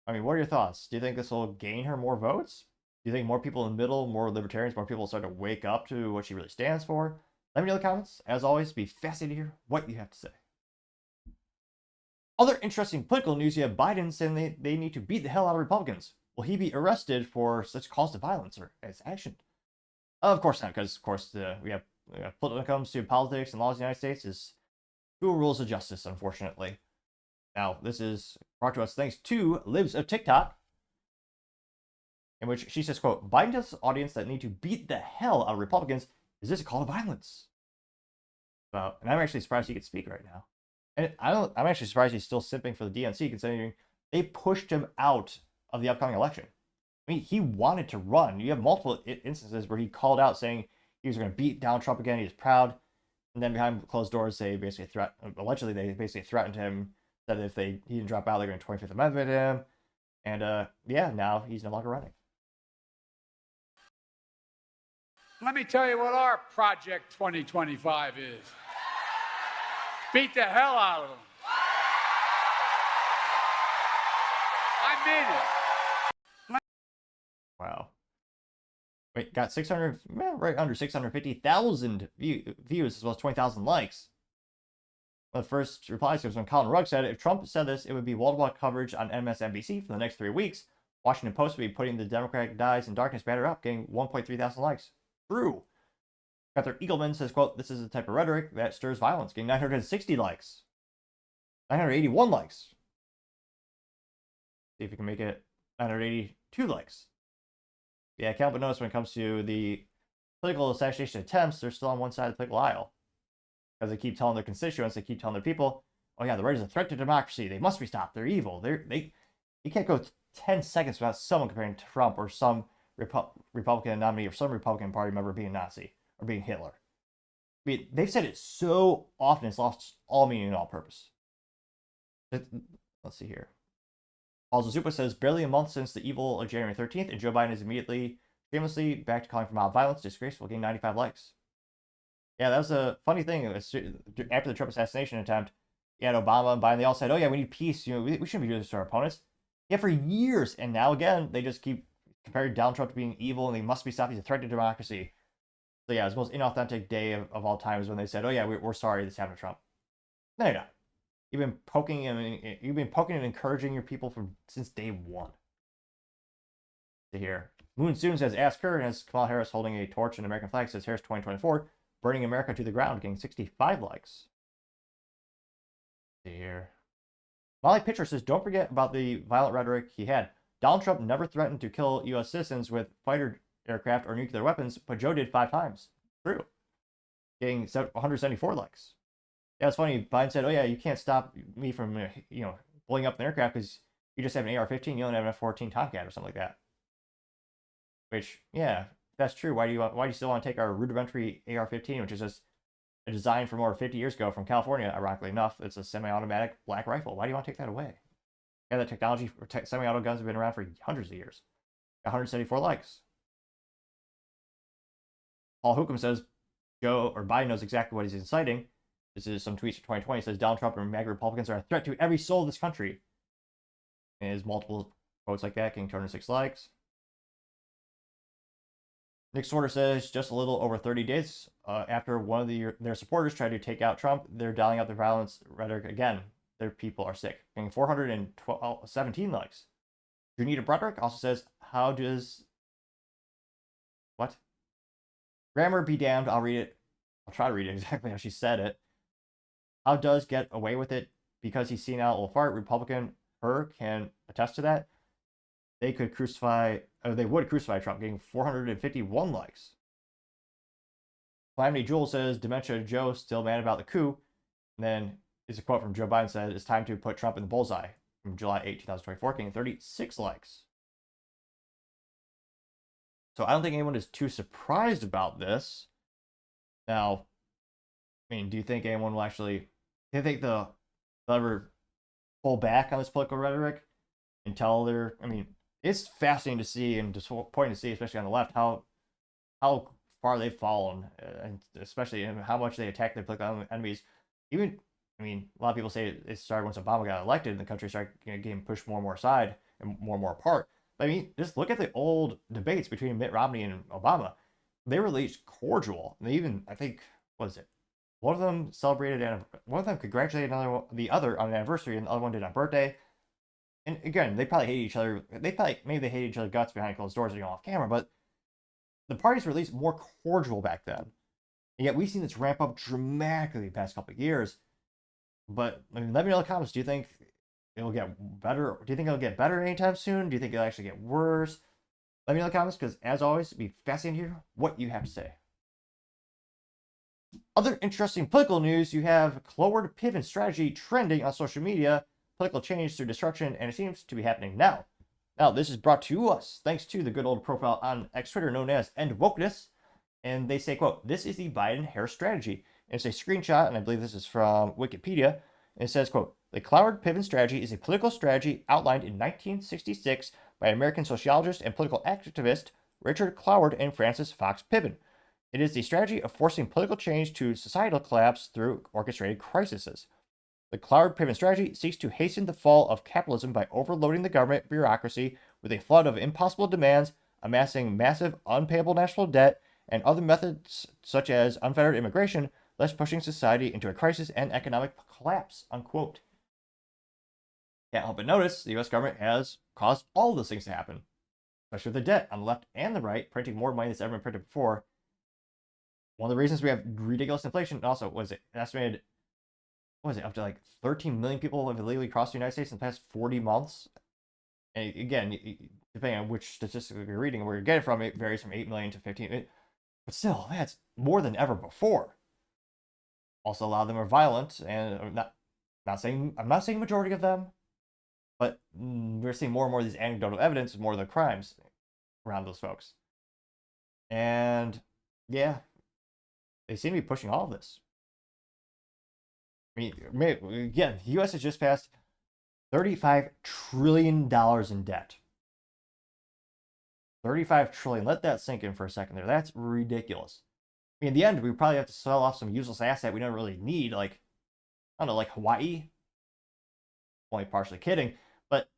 I mean, what are your thoughts? Do you think this will gain her more votes? Do you think more people in the middle, more libertarians, more people start to wake up to what she really stands for? Let me know in the comments. As always, be fascinated to hear what you have to say. Other interesting political news, you have Biden saying they need to beat the hell out of Republicans. Will he be arrested for such calls to violence or as action? Of course not, because of course we have when it comes to politics and laws in the United States is dual rules of justice, unfortunately. Now, this is brought to us thanks to Libs of TikTok, in which she says, quote, "Biden tells the audience that need to beat the hell out of Republicans. Is this a call to violence?" Well, and I'm actually surprised he could speak right now. And I'm actually surprised he's still simping for the DNC, considering they pushed him out of the upcoming election. I mean, he wanted to run. You have multiple instances where he called out saying he was going to beat down Trump again. He was proud. And then behind closed doors, they basically allegedly threatened him that if he didn't drop out, they're going to 25th Amendment him. And yeah, now he's no longer running. Let me tell you what our Project 2025 is. Beat the hell out of them. I mean it. Wow. Wait, got 600, right under 650,000 views as well as 20,000 likes. The first replies was when Colin Rugg said, "If Trump said this, it would be wall-to-wall coverage on MSNBC for the next 3 weeks. Washington Post would be putting the Democratic Dies in Darkness banner up, getting 1.3 thousand likes." True. Arthur Eagleman says, quote, "This is the type of rhetoric that stirs violence," getting 960 likes. 981 likes. See if we can make it 982 likes. Yeah, I can't but notice when it comes to the political assassination attempts, they're still on one side of the political aisle. Because they keep telling their constituents, they keep telling their people, "Oh yeah, the right is a threat to democracy. They must be stopped. They're evil. You can't go 10 seconds without someone comparing Trump or some Republican nominee or some Republican Party member being Nazi or being Hitler." I mean, they've said it so often, it's lost all meaning and all purpose. Let's see here. Paul Zazupa says, "Barely a month since the evil of January 13th, and Joe Biden is immediately, shamelessly back to calling for mild violence. Disgraceful," getting 95 likes. Yeah, that was a funny thing. After the Trump assassination attempt, you had Obama and Biden, they all said, "Oh yeah, we need peace. You know, we shouldn't be doing this to our opponents." Yeah, for years, and now again, they just keep comparing Donald Trump to being evil, and he must be stopped. He's a threat to democracy. So yeah, it was the most inauthentic day of all time is when they said, "Oh yeah, we're sorry this happened to Trump." No, you're not. You've been poking and encouraging your people since day one. To hear. Moon Soon says, "Ask her," and has Kamala Harris holding a torch and American flag, says Harris 2024, burning America to the ground, getting 65 likes. To hear. Molly Pitcher says, "Don't forget about the violent rhetoric he had. Donald Trump never threatened to kill U.S. citizens with fighter aircraft or nuclear weapons, but Joe did 5 times. True." Getting 174 likes. Yeah, it's funny. Biden said, "Oh yeah, you can't stop me from blowing up an aircraft because you just have an AR-15, you only have an F-14 Tomcat or something like that." Which, yeah, if that's true, why do you still want to take our rudimentary AR-15, which is just a design from over 50 years ago from California, ironically enough? It's a semi-automatic black rifle. Why do you want to take that away? Yeah, the technology for semi-auto guns have been around for hundreds of years. 174 likes. Paul Hookham says Biden knows exactly what he's inciting. This is some tweets from 2020. It says Donald Trump and MAGA Republicans are a threat to every soul of this country. And there's multiple quotes like that, getting 206 likes. Nick Sorter says, just a little over 30 days after one of their supporters tried to take out Trump, they're dialing out their violence rhetoric again. Their people are sick. Getting 417 likes. Junita Broderick also says, "How does..." What? "Grammar be damned, I'll read it. I'll try to read it exactly how she said it. How does get away with it because he's seen out a little fart? Republican her can attest to that." they could crucify, or they would crucify Trump, getting 451 likes. Calamity Jewel says, Dementia Joe still mad about the coup. And then is a quote from Joe Biden said, it's time to put Trump in the bullseye, from July 8, 2024, getting 36 likes. So I don't think anyone is too surprised about this. Now, I mean, do you think anyone will actually, do you think they'll ever pull back on this political rhetoric until they're, I mean, it's fascinating to see and disappointing to see, especially on the left, how far they've fallen, and especially in how much they attack their political enemies. Even, I mean, a lot of people say it started once Obama got elected and the country started getting pushed more and more aside and more apart. But I mean, just look at the old debates between Mitt Romney and Obama. They were at least cordial. And they even, I think, what is it? One of them celebrated, and one of them congratulated the other on an anniversary, and the other one did on birthday. And again, they probably hate each other. Maybe they hate each other's guts behind closed doors, off camera. But the parties were at least more cordial back then. And yet we've seen this ramp up dramatically the past couple of years. But I mean, let me know in the comments. Do you think it'll get better? Do you think it'll get better anytime soon? Do you think it'll actually get worse? Let me know in the comments, because as always, it'd be fascinating to hear what you have to say. Other interesting political news, you have Cloward-Piven strategy trending on social media, political change through destruction, and it seems to be happening now. Now, this is brought to us thanks to the good old profile on X Twitter known as End Wokeness. And they say, quote, this is the Biden-Harris strategy. And it's a screenshot, and I believe this is from Wikipedia. And it says, quote, the Cloward-Piven strategy is a political strategy outlined in 1966 by American sociologist and political activist Richard Cloward and Francis Fox Piven. It is the strategy of forcing political change to societal collapse through orchestrated crises. The Cloward-Piven strategy seeks to hasten the fall of capitalism by overloading the government bureaucracy with a flood of impossible demands, amassing massive unpayable national debt, and other methods such as unfettered immigration, thus pushing society into a crisis and economic collapse, unquote. Can't help but notice the U.S. government has caused all of those things to happen, especially with the debt on the left and the right, printing more money than it's ever been printed before. One of the reasons we have ridiculous inflation, and also was it estimated, up to like 13 million people have illegally crossed the United States in the past 40 months. And again, depending on which statistic you're reading and where you're getting from, it varies from 8 million to 15. But still, that's more than ever before. Also, a lot of them are violent, and I'm not saying majority of them, but we're seeing more and more of these anecdotal evidence of more of the crimes around those folks. And yeah, they seem to be pushing all of this. I mean, again, the U.S. has just passed $35 trillion in debt. 35 trillion. Let that sink in for a second there. That's ridiculous. I mean, in the end, we probably have to sell off some useless asset we don't really need, like, I don't know, like Hawaii. Only partially kidding, but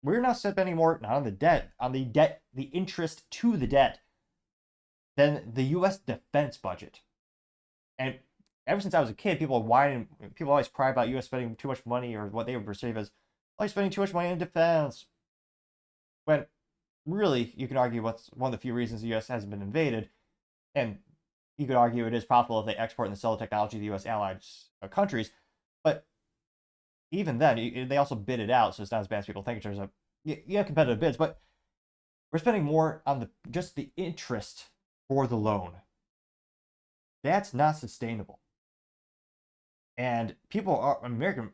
we're not spending more, not on the debt, the interest to the debt, than the U.S. defense budget. And ever since I was a kid, people always cry about U.S. spending too much money, or what they would perceive as, oh, spending too much money in defense. When really, you can argue what's one of the few reasons the U.S. hasn't been invaded, and you could argue it is possible if they export and sell the technology to the U.S. allied countries, but even then, they also bid it out, so it's not as bad as people think in terms of, you have competitive bids, but we're spending more on just the interest for the loan. That's not sustainable. And American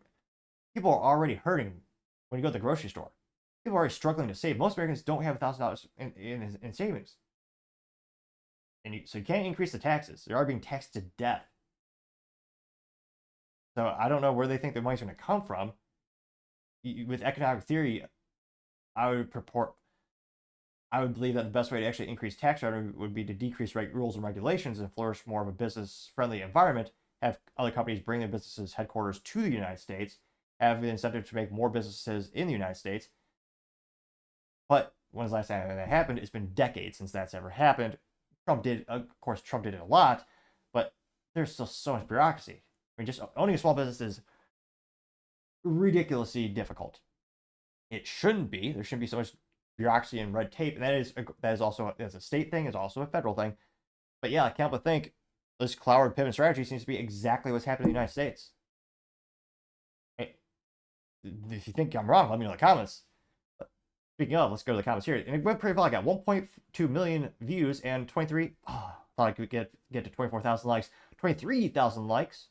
people are already hurting when you go to the grocery store. People are already struggling to save. Most Americans don't have $1,000 in savings. And so you can't increase the taxes. They are being taxed to death. So I don't know where they think the money's going to come from. With economic theory, I would believe that the best way to actually increase tax revenue would be to decrease rules and regulations and flourish more of a business-friendly environment, have other companies bring their businesses headquarters to the United States, have the incentive to make more businesses in the United States. But when's the last time that happened? It's been decades since that's ever happened. Trump did it a lot, but there's still so much bureaucracy. I mean, just owning a small business is ridiculously difficult. It shouldn't be. There shouldn't be so much bureaucracy and red tape, and that is also, that's a state thing, it's also a federal thing. But yeah, I can't but think this Cloward-Piven strategy seems to be exactly what's happening in the United States. Hey, if you think I'm wrong, let me know in the comments. Speaking of, let's go to the comments here. And it went pretty well. I got 1.2 million views and 23. Oh, thought I could get to 24,000 likes. 23,000 likes.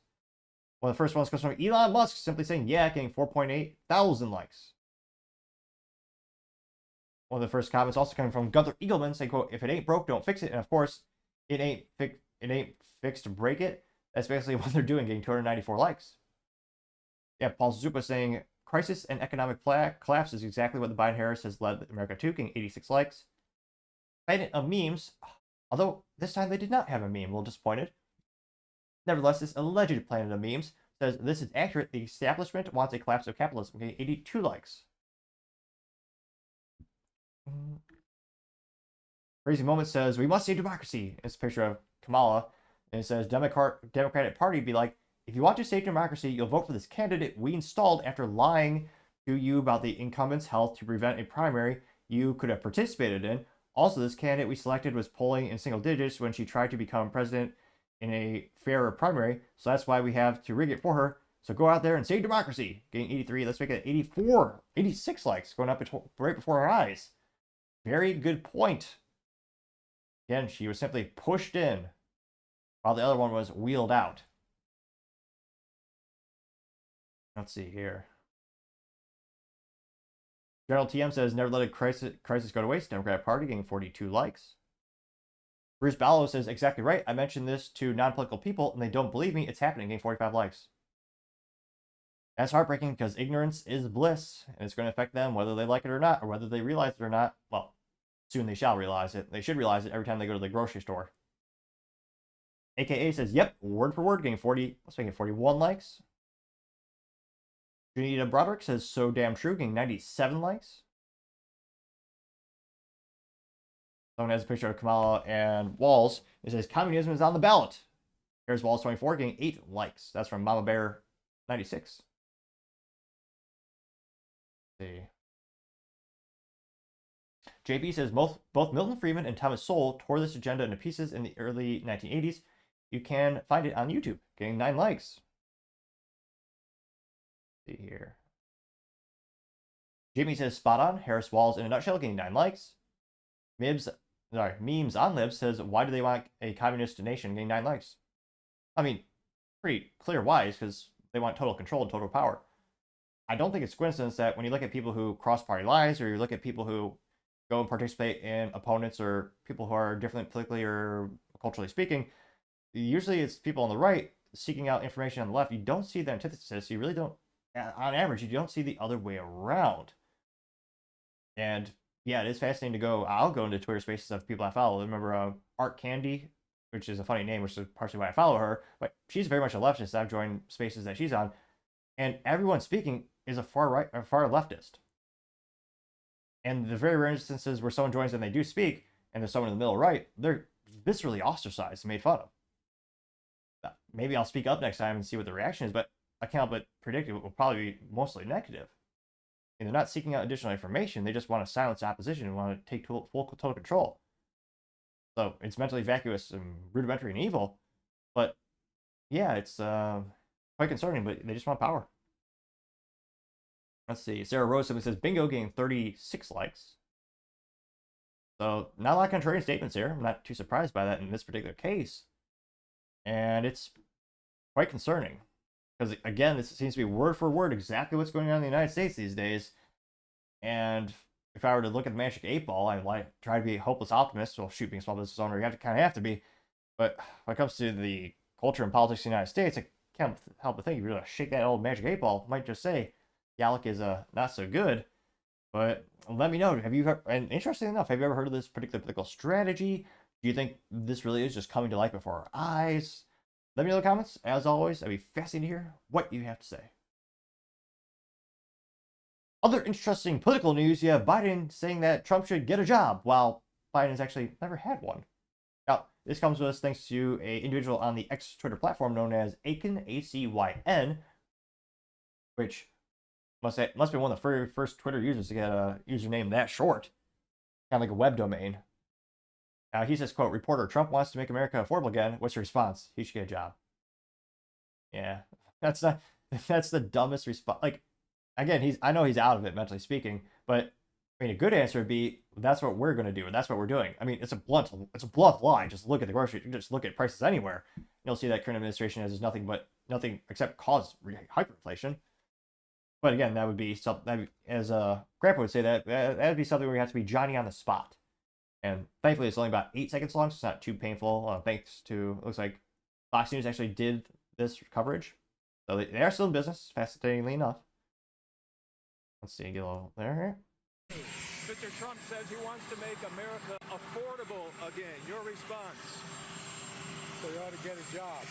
One of the first ones comes from Elon Musk, simply saying, yeah, getting 4.8 thousand likes. One of the first comments also coming from Gunther Eagleman saying, quote, if it ain't broke, don't fix it. And of course, it ain't fixed to break it. That's basically what they're doing, getting 294 likes. Yeah, Paul Zupa saying, crisis and economic collapse is exactly what the Biden-Harris has led America to, getting 86 likes. Planet of memes, although this time they did not have a meme, a little disappointed. Nevertheless, this alleged planet of memes says this is accurate. The establishment wants a collapse of capitalism, getting 82 likes. Crazy Moment says, we must save democracy. It's a picture of Kamala. And it says, Democratic Party be like, if you want to save democracy, you'll vote for this candidate we installed after lying to you about the incumbent's health to prevent a primary you could have participated in. Also, this candidate we selected was polling in single digits when she tried to become president in a fairer primary. So that's why we have to rig it for her. So go out there and save democracy. Getting 83. Let's make it 84, 86 likes going up right before our eyes. Very good point. Again, she was simply pushed in while the other one was wheeled out. Let's see here. General TM says, never let a crisis go to waste. Democratic Party getting 42 likes. Bruce Ballow says, exactly right. I mentioned this to non-political people and they don't believe me. It's happening, getting 45 likes. That's heartbreaking because ignorance is bliss and it's going to affect them whether they like it or not, or whether they realize it or not. Well, soon they shall realize it. They should realize it every time they go to the grocery store. AKA says, yep, word for word, getting 41 likes. Junita Broderick says, so damn true, getting 97 likes. Someone has a picture of Kamala and Walls. It says, communism is on the ballot. Here's Walls 24, getting 8 likes. That's from Mama Bear 96. Let's see. JB says, both Milton Friedman and Thomas Sowell tore this agenda into pieces in the early 1980s. You can find it on YouTube, getting 9 likes. Let's see here. Jimmy says, spot on. Harris Walls in a nutshell, getting 9 likes. Memes on Libs says, why do they want a communist nation, getting 9 likes? I mean, pretty clear why, is because they want total control and total power. I don't think it's coincidence that when you look at people who cross party lines, or you look at people who go and participate in opponents or people who are different politically or culturally speaking, usually it's people on the right seeking out information on the left. You don't see the antithesis. You really don't, on average, you don't see the other way around. And yeah, it is fascinating to go. I'll go into Twitter spaces of people I follow. I remember Art Candy, which is a funny name, which is partially why I follow her, but she's very much a leftist. I've joined spaces that she's on, and everyone speaking is a far right or far leftist. And the very rare instances where someone joins and they do speak, and there's someone in the middle right, they're viscerally ostracized and made fun of. Maybe I'll speak up next time and see what the reaction is, but I can't but predict it will probably be mostly negative. And they're not seeking out additional information. They just want to silence opposition and want to take full total control. So it's mentally vacuous and rudimentary and evil. But yeah, it's quite concerning, but they just want power. Let's see. Sarah Rose simply says, bingo, getting 36 likes. So not a lot of contrarian statements here. I'm not too surprised by that in this particular case. And it's quite concerning. Because, again, this seems to be word for word exactly what's going on in the United States these days. And if I were to look at the magic 8-ball, I'd try to be a hopeless optimist. Well, shoot, being a small business owner, you kind of have to be. But when it comes to the culture and politics of the United States, I can't help but think if you were to shake that old magic 8-ball, might just say, the outlook is not so good. But let me know, have you ever, and interestingly enough, have you ever heard of this particular political strategy? Do you think this really is just coming to light before our eyes? Let me know in the comments. As always, I'd be fascinated to hear what you have to say. Other interesting political news, you have Biden saying that Trump should get a job, while Biden has actually never had one. Now, this comes to us thanks to an individual on the X Twitter platform known as Acyn, A-C-Y-N, which must be one of the very first Twitter users to get a username that short. Kind of like a web domain. Now, he says, quote, reporter, Trump wants to make America affordable again. What's your response? He should get a job. Yeah, that's the dumbest response. Like, again, I know he's out of it, mentally speaking, but I mean, a good answer would be, that's what we're going to do, and that's what we're doing. I mean, it's a blunt line. Just look at the grocery, just look at prices anywhere. You'll see that current administration has nothing except cause hyperinflation. But again, that would be something, as Grandpa would say, that would be something where you have to be Johnny on the spot. And thankfully, it's only about 8 seconds long, so it's not too painful. Thanks to, it looks like Fox News actually did this coverage. So they are still in business, fascinatingly enough. Let's see, get a little there. Mr. Trump says he wants to make America affordable again. Your response? So you ought to get a job.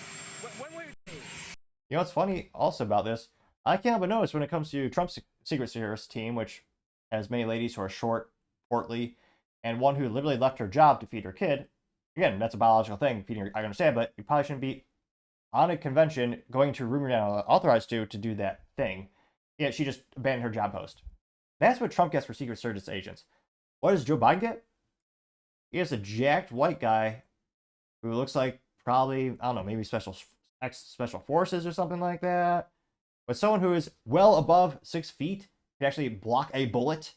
You know what's funny also about this? I can't help but notice when it comes to Trump's Secret Service team, which has many ladies who are short, portly, and one who literally left her job to feed her kid. Again, that's a biological thing. I understand, but you probably shouldn't be on a convention going to a room you're not authorized to do that thing. Yet she just abandoned her job post. That's what Trump gets for Secret Service agents. What does Joe Biden get? He has a jacked white guy who looks like probably, I don't know, maybe special forces or something like that. But someone who is well above 6 feet, can actually block a bullet,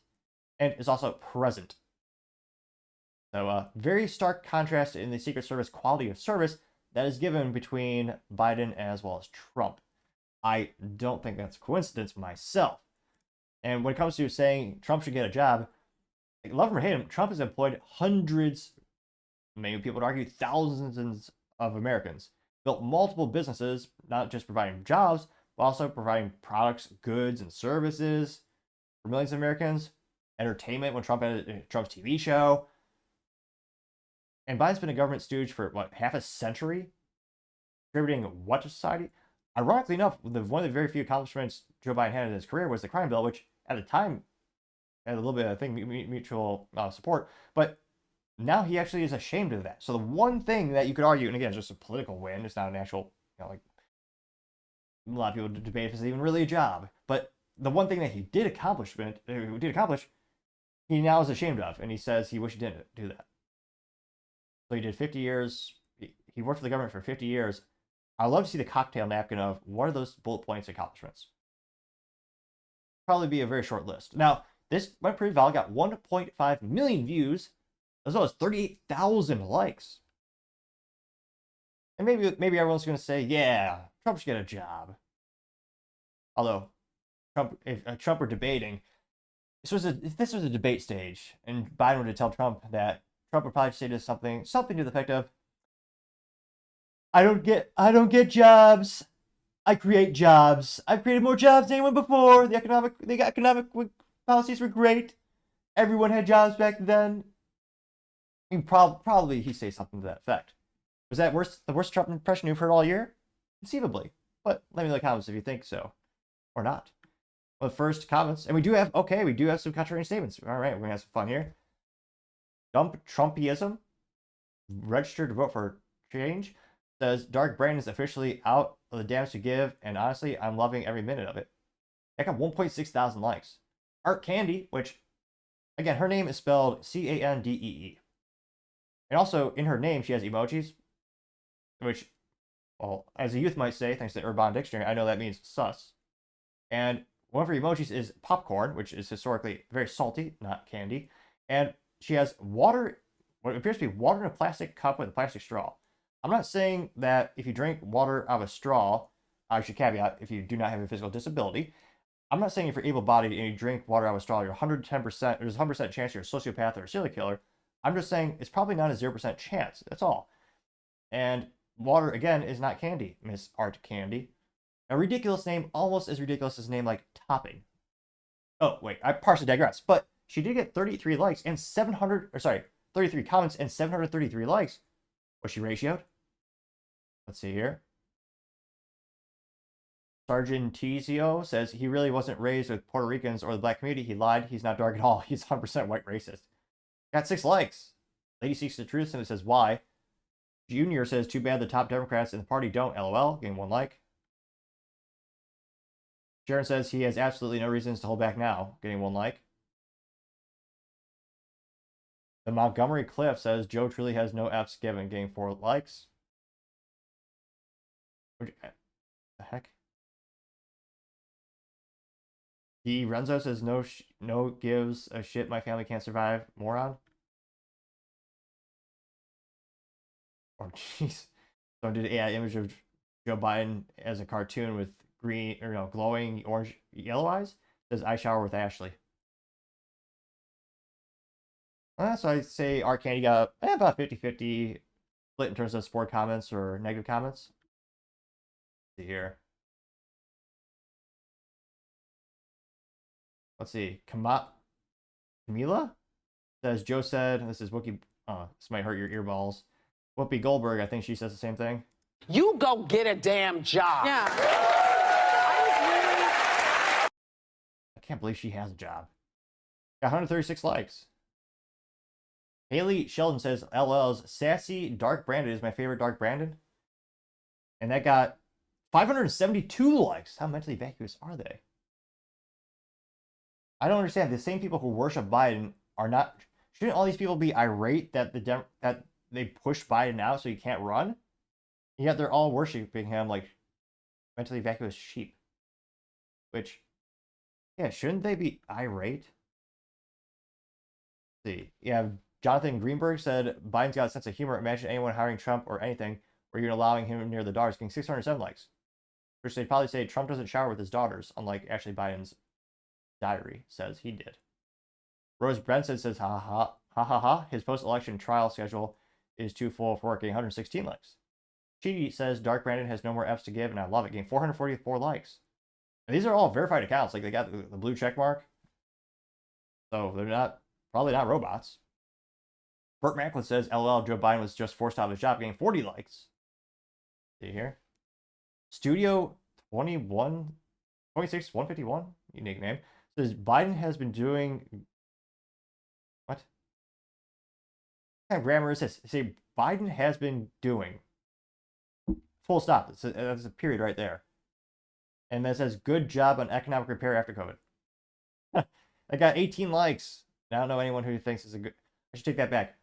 and is also present. So very stark contrast in the Secret Service quality of service that is given between Biden as well as Trump. I don't think that's a coincidence myself. And when it comes to saying Trump should get a job, love him or hate him, Trump has employed hundreds, maybe people would argue thousands of Americans, built multiple businesses, not just providing jobs, but also providing products, goods, and services for millions of Americans, entertainment when Trump had Trump's TV show. And Biden's been a government stooge for, what, half a century? Contributing what to society? Ironically enough, one of the very few accomplishments Joe Biden had in his career was the crime bill, which at the time had a little bit of mutual support, but now he actually is ashamed of that. So the one thing that you could argue, and again, it's just a political win, it's not an actual, like a lot of people debate if it's even really a job, but the one thing that he did accomplish, he now is ashamed of, and he says he wished he didn't do that. So he did 50 years, he worked for the government for 50 years. I'd love to see the cocktail napkin of what are those bullet points accomplishments. Probably be a very short list. Now, this went pretty well, got 1.5 million views, as well as 38,000 likes. And maybe everyone's going to say, yeah, Trump should get a job. Although, if Trump were debating, if this was a debate stage, and Biden were to tell Trump that, Trump would probably say to something to the effect of, I don't get jobs. I create jobs. I've created more jobs than anyone before. The economic policies were great. Everyone had jobs back then. I mean, probably he'd say something to that effect. Was that the worst Trump impression you've heard all year? Conceivably. But let me know in the comments if you think so or not. Well, first comments, and we do have some contrarian statements. All right, we're gonna have some fun here. Dump Trumpism. Register to vote for change. Says Dark Brand is officially out of the damage to give, and honestly, I'm loving every minute of it. I got 1.6 thousand likes. Art Candy, which, again, her name is spelled Candee. And also, in her name, she has emojis, which, well, as a youth might say, thanks to Urban Dictionary, I know that means sus. And one of her emojis is popcorn, which is historically very salty, not candy. And she has water, what appears to be water in a plastic cup with a plastic straw. I'm not saying that if you drink water out of a straw, I should caveat, if you do not have a physical disability, I'm not saying if you're able-bodied and you drink water out of a straw, you're 110%, there's a 100% chance you're a sociopath or a serial killer. I'm just saying it's probably not a 0% chance. That's all. And water, again, is not candy, Miss Art Candy. A ridiculous name, almost as ridiculous as a name like Topping. Oh, wait, I partially digress. But she did get 33 likes and 33 comments and 733 likes. Was she ratioed? Let's see here. Sergeant Tizio says he really wasn't raised with Puerto Ricans or the black community. He lied. He's not dark at all. He's 100% white racist. Got 6 likes. Lady Seeks the Truth and it says why. Junior says too bad the top Democrats in the party don't. LOL. Getting 1 like. Sharon says he has absolutely no reasons to hold back now. Getting 1 like. The Montgomery Cliff says Joe truly has no F's given. Getting 4 likes. The heck? D. Renzo says no gives a shit. My family can't survive. Moron. Oh jeez. So did AI image of Joe Biden as a cartoon with green or no glowing orange yellow eyes? Says I shower with Ashley. So I say Art Candy got about 50-50 split in terms of support comments or negative comments. Let's see here. Let's see. Camila says Joe said this is Wookie. This might hurt your earballs. Whoopi Goldberg, I think she says the same thing. You go get a damn job. Yeah. I can't believe she has a job. Got 136 likes. Haley Sheldon says LL's sassy dark Brandon is my favorite dark Brandon. And that got 572 likes. How mentally vacuous are they? I don't understand. The same people who worship Biden are not. Shouldn't all these people be irate that that they push Biden out so he can't run? Yet they're all worshiping him like mentally vacuous sheep. Which, yeah, shouldn't they be irate? Let's see, yeah, Jonathan Greenberg said Biden's got a sense of humor. Imagine anyone hiring Trump or anything, or even allowing him near the daughters, getting 607 likes. Which they'd probably say Trump doesn't shower with his daughters, unlike Ashley Biden's diary says he did. Rose Benson says, ha ha ha ha ha. His post-election trial schedule is too full for work, getting 116 likes. She says Dark Brandon has no more F's to give, and I love it, getting 444 likes. And these are all verified accounts, like they got the blue check mark. So they're probably not robots. Burt Macklin says, LOL, Joe Biden was just forced out of his job, getting 40 likes. See here? Studio 151, unique name, says Biden has been doing. What kind of grammar is this? Say Biden has been doing. Full stop. That's a period right there. And that says good job on economic repair after COVID. I got 18 likes. I don't know anyone who thinks it's a good. I should take that back.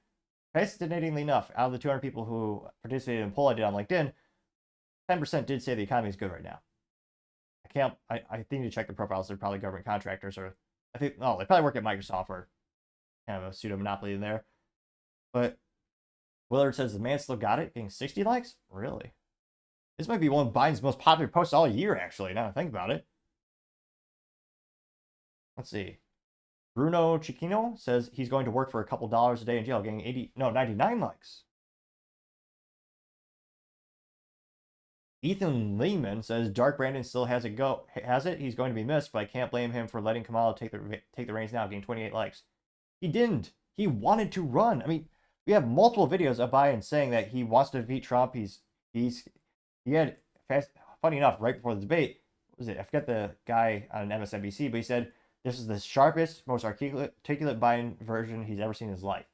Fascinatingly enough, out of the 200 people who participated in a poll I did on LinkedIn, 10% did say the economy is good right now. I think to check the profiles. They're probably government contractors, or they probably work at Microsoft or kind of a pseudo monopoly in there. But Willard says the man still got it, getting 60 likes. Really? This might be one of Biden's most popular posts all year, actually. Now I think about it. Let's see. Bruno Chiquino says he's going to work for a couple dollars a day in jail, getting 99 likes. Ethan Lehman says Dark Brandon still has it. He's going to be missed, but I can't blame him for letting Kamala take the reins now, getting 28 likes. He didn't. He wanted to run. I mean, we have multiple videos of Biden saying that he wants to defeat Trump. He had funny enough, right before the debate, what was it? I forget the guy on MSNBC, but he said this is the sharpest, most articulate Biden version he's ever seen in his life.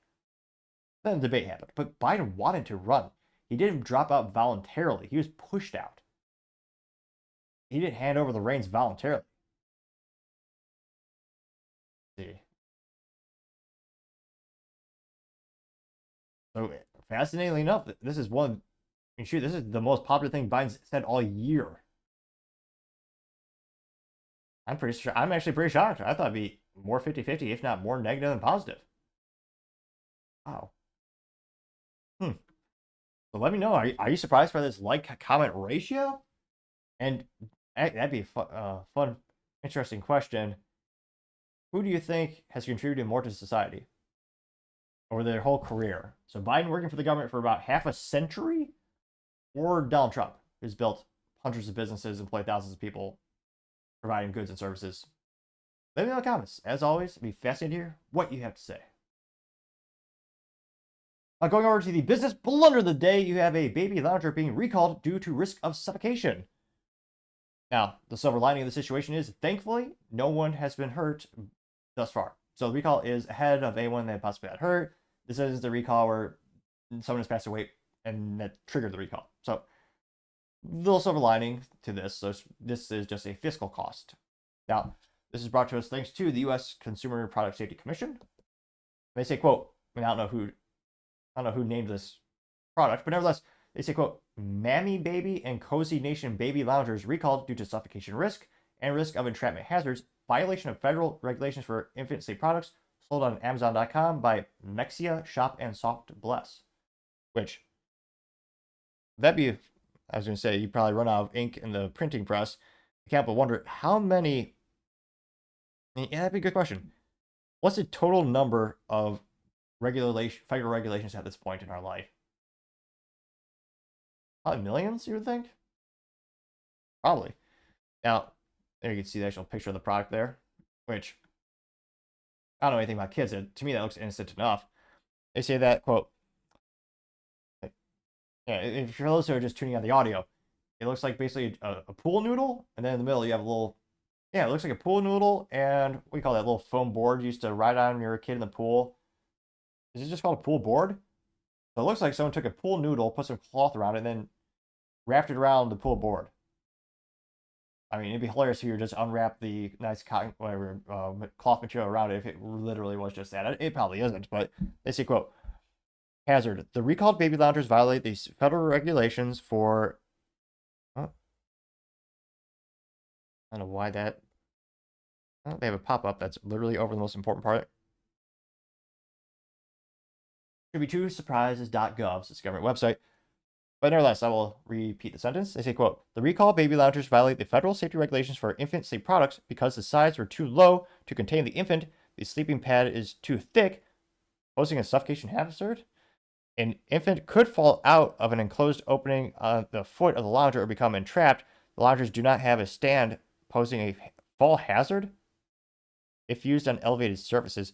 Then the debate happened, but Biden wanted to run. He didn't drop out voluntarily. He was pushed out. He didn't hand over the reins voluntarily. Let's see. So, fascinatingly enough, this is this is the most popular thing Biden's said all year. I'm actually pretty shocked. I thought it'd be more 50-50, if not more negative than positive. Wow. So let me know. Are you surprised by this like-comment ratio? And that'd be a fun, interesting question. Who do you think has contributed more to society over their whole career? So Biden working for the government for about half a century, or Donald Trump, who's built hundreds of businesses, employed thousands of people, providing goods and services? Let me know in the comments. As always, it'd be fascinating to hear what you have to say. Going over to the business blunder of the day, you have a baby lounger being recalled due to risk of suffocation. Now, the silver lining of the situation is, thankfully, no one has been hurt thus far. So the recall is ahead of anyone that possibly got hurt. This is the recall where someone has passed away and that triggered the recall. So, little silver lining to this. So this is just a fiscal cost. Now, this is brought to us thanks to the U.S. Consumer Product Safety Commission. They say, quote, I don't know who named this product, but nevertheless, they say, quote, Mammy Baby and Cozy Nation baby loungers recalled due to suffocation risk and risk of entrapment hazards, violation of federal regulations for infant safe products, sold on Amazon.com by Mexia Shop and Soft Bless. Which, that'd be, I was going to say, you probably run out of ink in the printing press. I can't but wonder how many. Yeah, that'd be a good question. What's the total number of federal regulations at this point in our life? Probably millions, you would think? Probably. Now, there you can see the actual picture of the product there, which I don't know anything about kids. To me, that looks innocent enough. They say that, quote, yeah, if you're those who are just tuning on the audio, it looks like basically a pool noodle, and then in the middle you have a little, yeah, it looks like a pool noodle, and what do you call that little foam board you used to ride on when you were a kid in the pool? Is it just called a pool board? So it looks like someone took a pool noodle, put some cloth around it, and then wrapped it around the pool board. I mean, it'd be hilarious if you just unwrap the nice cotton, whatever, cloth material around it if it literally was just that. It probably isn't, but they say, quote, hazard. The recalled baby loungers violate these federal regulations for... Huh? I don't know why that... Oh, they have a pop-up that's literally over the most important part. Should be too surprised as .gov, it's a government website. But nevertheless, I will repeat the sentence. They say, quote, the recalled baby loungers violate the federal safety regulations for infant safe products because the sides were too low to contain the infant, the sleeping pad is too thick, posing a suffocation hazard. An infant could fall out of an enclosed opening on the foot of the lounger or become entrapped. The loungers do not have a stand, posing a fall hazard if used on elevated surfaces.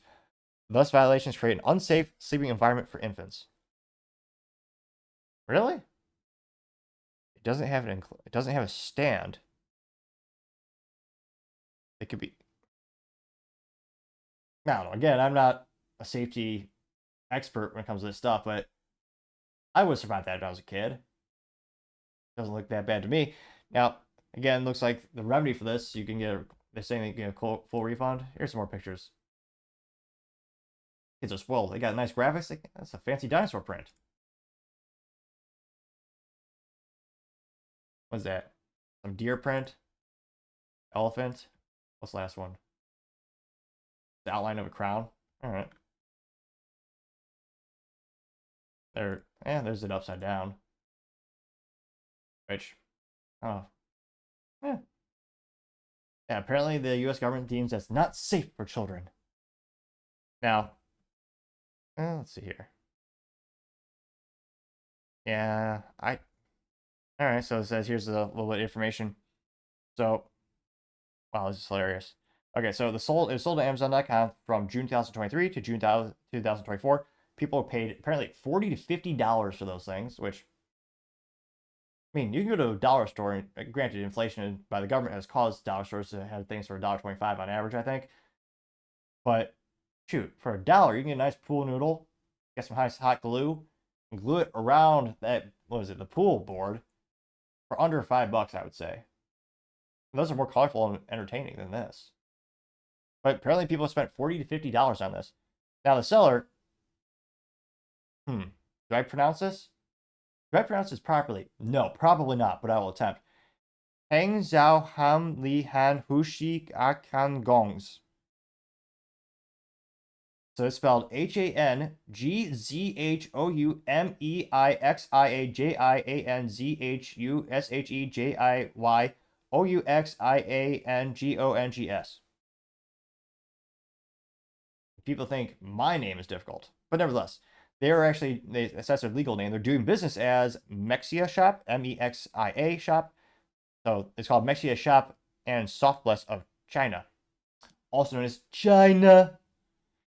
Thus, violations create an unsafe sleeping environment for infants. Really? It doesn't have it doesn't have a stand. It could be. I don't know. Again, I'm not a safety expert when it comes to this stuff, but I would survive that if I was a kid. Doesn't look that bad to me. Now, again, looks like the remedy for this, you can get they're saying they can get a full refund. Here's some more pictures. Kids are spoiled. They got nice graphics. That's a fancy dinosaur print. What's that? Some deer print? Elephant? What's the last one? The outline of a crown? Alright. There's it upside down. Which, oh. Yeah, apparently the US government deems that's not safe for children. Now, let's see here. Yeah, alright, so it says here's a little bit of information. So, wow, this is hilarious. Okay, so it was sold to Amazon.com from June 2023 to June 2024. People paid apparently $40 to $50 for those things, which, I mean, you can go to a dollar store, and granted, inflation by the government has caused dollar stores to have things for $1.25 on average, I think. But, shoot, for $1, you can get a nice pool noodle, get some nice hot glue, and glue it around that, what was it, the pool board, for under $5, I would say. And those are more colorful and entertaining than this. But apparently people spent $40 to $50 on this. Now the seller, do I pronounce this? Do I pronounce this properly? No, probably not, but I will attempt. Heng Zhao Ham Li Han Hu Shi Akan Gongs. So it's spelled HANGZHOUMEIXIANZHUSHEJIANGONGS. People think my name is difficult, but nevertheless, they assess their legal name. They're doing business as Mexia Shop, MEXIA Shop. So it's called Mexia Shop and Soft Bless of China, also known as China.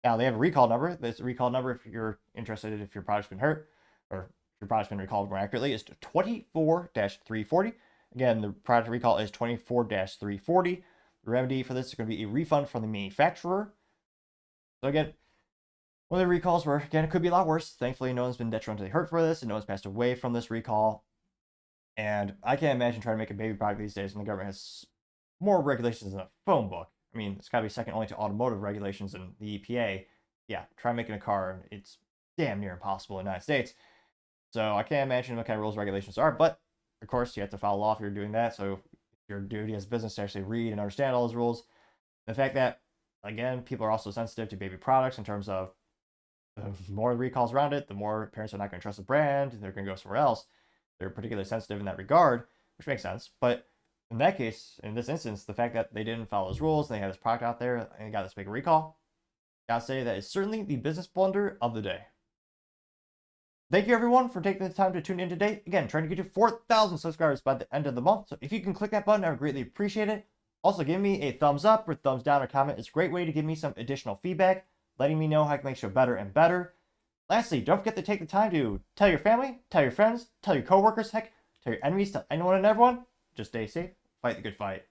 Now they have a recall number. This recall number, if you're interested, if your product's been hurt, or if your product's been recalled more accurately, is 24-340. Again, the product recall is 24-340. The remedy for this is going to be a refund from the manufacturer. So again, one of the recalls were, again, it could be a lot worse. Thankfully, no one's been detrimentally hurt for this, and no one's passed away from this recall. And I can't imagine trying to make a baby product these days when the government has more regulations than a phone book. I mean, it's got to be second only to automotive regulations and the EPA. Yeah, try making a car. It's damn near impossible in the United States. So I can't imagine what kind of rules and regulations are. But, of course, you have to follow law if you're doing that. So if your duty as a business to actually read and understand all those rules. The fact that, again, people are also sensitive to baby products in terms of the more recalls around it, the more parents are not going to trust the brand. They're going to go somewhere else. They're particularly sensitive in that regard, which makes sense. But in that case, in this instance, the fact that they didn't follow those rules, and they had this product out there, and they got this big recall, gotta say that is certainly the business blunder of the day. Thank you, everyone, for taking the time to tune in today. Again, trying to get to 4,000 subscribers by the end of the month. So if you can click that button, I would greatly appreciate it. Also, give me a thumbs up or thumbs down or comment. It's a great way to give me some additional feedback, letting me know how I can make the show better and better. Lastly, don't forget to take the time to tell your family, tell your friends, tell your coworkers, heck, tell your enemies, tell anyone and everyone. Just stay safe, fight the good fight.